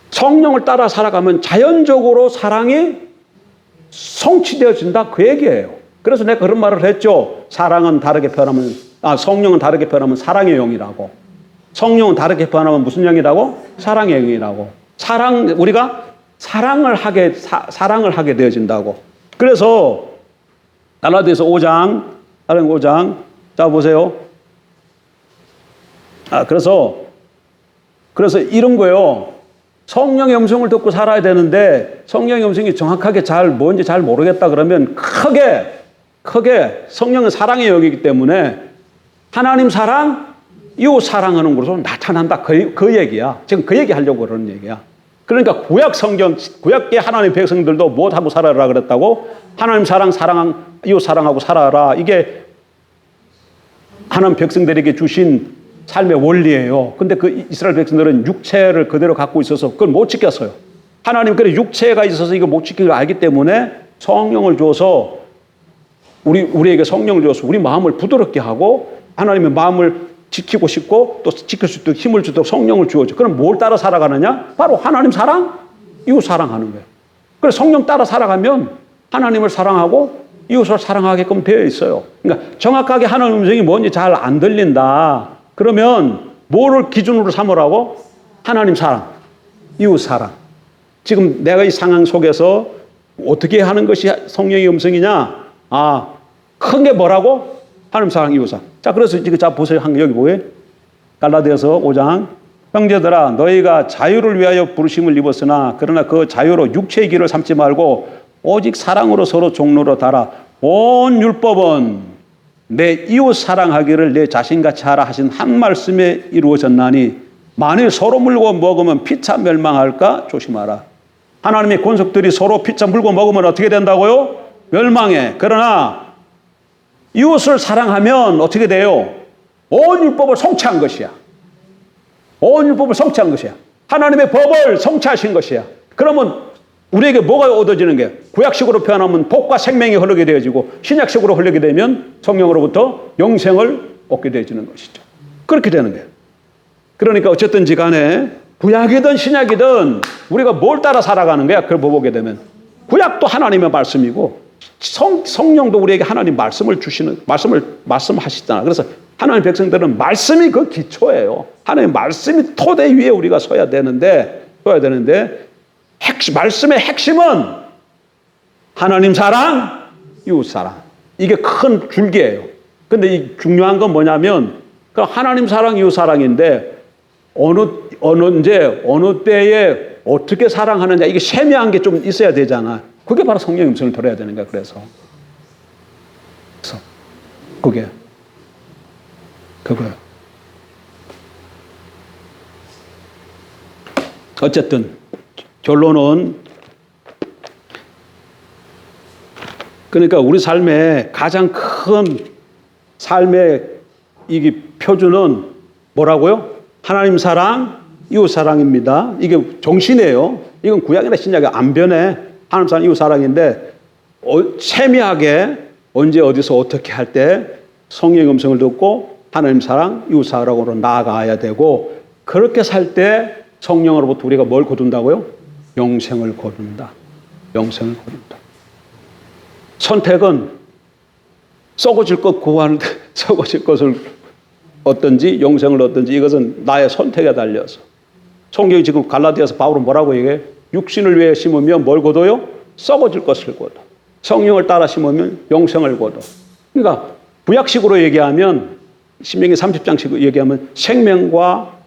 [SPEAKER 1] 성령을 따라 살아가면 자연적으로 사랑이 성취되어진다, 그 얘기예요. 그래서 내가 그런 말을 했죠. 성령은 다르게 표현하면 사랑의 영이라고. 성령은 다르게 표현하면 무슨 영이라고? 사랑의 영이라고. 우리가 사랑을 하게 되어진다고. 그래서 갈라디아서 5장, 자 보세요. 그래서 이런 거요. 성령의 음성을 듣고 살아야 되는데, 성령의 음성이 정확하게 뭔지 잘 모르겠다 그러면 크게 성령은 사랑의 영이기 때문에 하나님 사랑, 이웃 사랑하는 것으로 나타난다. 그 얘기야. 지금 그 얘기 하려고 그러는 얘기야. 그러니까 구약계 하나님 백성들도 못하고 살아라 그랬다고? 하나님 이웃 사랑하고 살아라. 이게 하나님 백성들에게 주신 삶의 원리예요. 근데 그 이스라엘 백성들은 육체를 그대로 갖고 있어서 그걸 못 지켰어요. 하나님 그래 육체가 있어서 이거 못 지키는 걸 알기 때문에 성령을 줘서 우리에게 성령을 줘서 우리 마음을 부드럽게 하고 하나님의 마음을 지키고 싶고 또 지킬 수 있도록 힘을 주도록 성령을 주어줘. 그럼 뭘 따라 살아가느냐? 바로 하나님 사랑, 이웃 사랑하는 거예요. 그래서 성령 따라 살아가면 하나님을 사랑하고 이웃을 사랑하게끔 되어 있어요. 그러니까 정확하게 하나님 음성이 뭔지 잘 안 들린다. 그러면 뭐를 기준으로 삼으라고? 하나님 사랑, 이웃 사랑. 지금 내가 이 상황 속에서 어떻게 하는 것이 성령의 음성이냐? 큰 게 뭐라고? 하나님 사랑, 이웃 사랑. 자, 그래서 지금 보세요. 여기 뭐예요? 갈라디아서 5장. 형제들아, 너희가 자유를 위하여 부르심을 입었으나 그러나 그 자유로 육체의 길을 삼지 말고 오직 사랑으로 서로 종로로 달아. 온 율법은 내 이웃 사랑하기를 내 자신같이 하라 하신 한 말씀에 이루어졌나니 만일 서로 물고 먹으면 피차 멸망할까 조심하라. 하나님의 권속들이 서로 피차 물고 먹으면 어떻게 된다고요? 멸망해. 그러나 이웃을 사랑하면 어떻게 돼요? 온 율법을 성취한 것이야. 온 율법을 성취한 것이야. 하나님의 법을 성취하신 것이야. 그러면 우리에게 뭐가 얻어지는 게? 구약식으로 표현하면 복과 생명이 흐르게 되어지고 신약식으로 흐르게 되면 성령으로부터 영생을 얻게 되어지는 것이죠. 그렇게 되는 거예요. 그러니까 어쨌든지 간에 구약이든 신약이든 우리가 뭘 따라 살아가는 거야? 그걸 보게 되면 구약도 하나님의 말씀이고 성령도 우리에게 하나님 말씀하시잖아. 그래서 하나님 백성들은 말씀이 그 기초예요. 하나님 말씀이 토대 위에 우리가 서야 되는데 말씀의 핵심은 하나님 사랑, 이웃 사랑. 이게 큰 줄기예요. 근데 이 중요한 건 뭐냐면 그 하나님 사랑, 이웃 사랑인데 어느 때에 어떻게 사랑하느냐 이게 세미한 게 좀 있어야 되잖아. 그게 바로 성령의 음성을 들어야 되는 거야. 그래서 그거예요. 어쨌든 결론은 그러니까 우리 삶의 가장 큰 삶의 이게 표준은 뭐라고요? 하나님 사랑, 이웃 사랑입니다. 이게 정신이에요. 이건 구약이나 신약이 안 변해. 하나님 사랑, 이웃 사랑인데 세미하게 언제 어디서 어떻게 할 때 성령의 음성을 듣고 하나님 사랑, 이웃 사랑으로 나아가야 되고 그렇게 살 때 성령으로부터 우리가 뭘 거둔다고요? 영생을 거둔다. 영생을 거둔다. 선택은 썩어질 것 구하는데 썩어질 것을 얻든지 영생을 얻든지 이것은 나의 선택에 달려서. 성경이 지금 갈라디아서 바울은 뭐라고 얘기해? 육신을 위해 심으면 뭘 거둬요? 썩어질 것을 거둬. 성령을 따라 심으면 영생을 거둬. 그러니까 구약식으로 얘기하면 신명기 30장식으로 얘기하면 생명과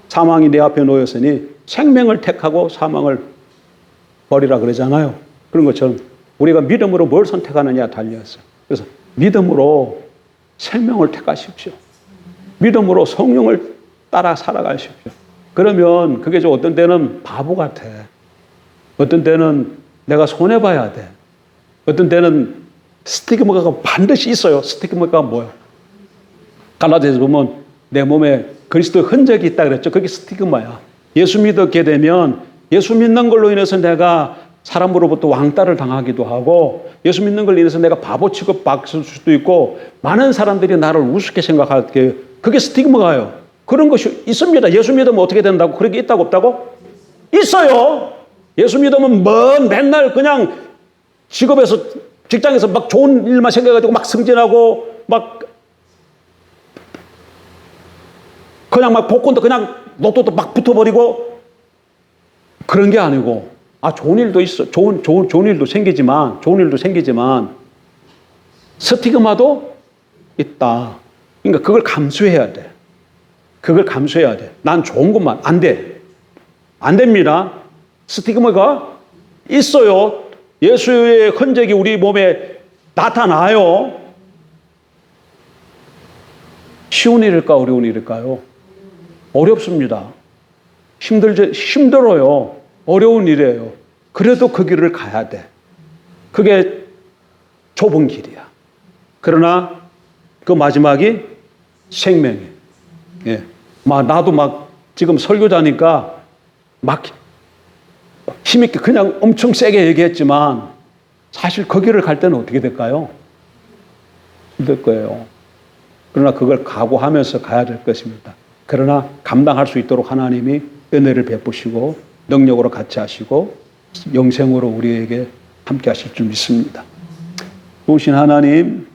[SPEAKER 1] 사망이 내 앞에 놓였으니 생명을 택하고 사망을 버리라 그러잖아요. 그런 것처럼 우리가 믿음으로 뭘 선택하느냐에 달려있어요. 그래서 믿음으로 생명을 택하십시오. 믿음으로 성령을 따라 살아가십시오. 그러면 그게 좀 어떤 때는 바보 같아. 어떤 때는 내가 손해봐야 돼. 어떤 때는 스티그마가 반드시 있어요. 스티그마가 뭐예요? 갈라디아서 보면 내 몸에 그리스도의 흔적이 있다 그랬죠. 그게 스티그마야. 예수 믿게 되면 예수 믿는 걸로 인해서 내가 사람으로부터 왕따를 당하기도 하고 예수 믿는 걸로 인해서 내가 바보 취급받을 수도 있고 많은 사람들이 나를 우습게 생각하게 그게 스티그마예요. 그런 것이 있습니다. 예수 믿으면 어떻게 된다고? 그런 게 있다고 없다고? 있어요. 예수 믿으면 맨날 그냥 직업에서 직장에서 막 좋은 일만 생겨가지고 막 승진하고 막 그냥 막 복권도 그냥 로또도 막 붙어버리고 그런 게 아니고 좋은 일도 있어. 좋은 일도 생기지만 스티그마도 있다. 그러니까 그걸 감수해야 돼. 난 좋은 것만 안 돼. 안 됩니다. 스티그마가 있어요. 예수의 흔적이 우리 몸에 나타나요. 쉬운 일일까 어려운 일일까요? 어렵습니다. 힘들어요. 어려운 일이에요. 그래도 그 길을 가야 돼. 그게 좁은 길이야. 그러나 그 마지막이 생명이에요. 예. 나도 지금 설교자니까 힘있게 그냥 엄청 세게 얘기했지만 사실 그 길을 갈 때는 어떻게 될까요? 힘들 거예요. 그러나 그걸 각오하면서 가야 될 것입니다. 그러나 감당할 수 있도록 하나님이 은혜를 베푸시고 능력으로 같이 하시고 영생으로 우리에게 함께 하실 줄 믿습니다. 좋으신 하나님,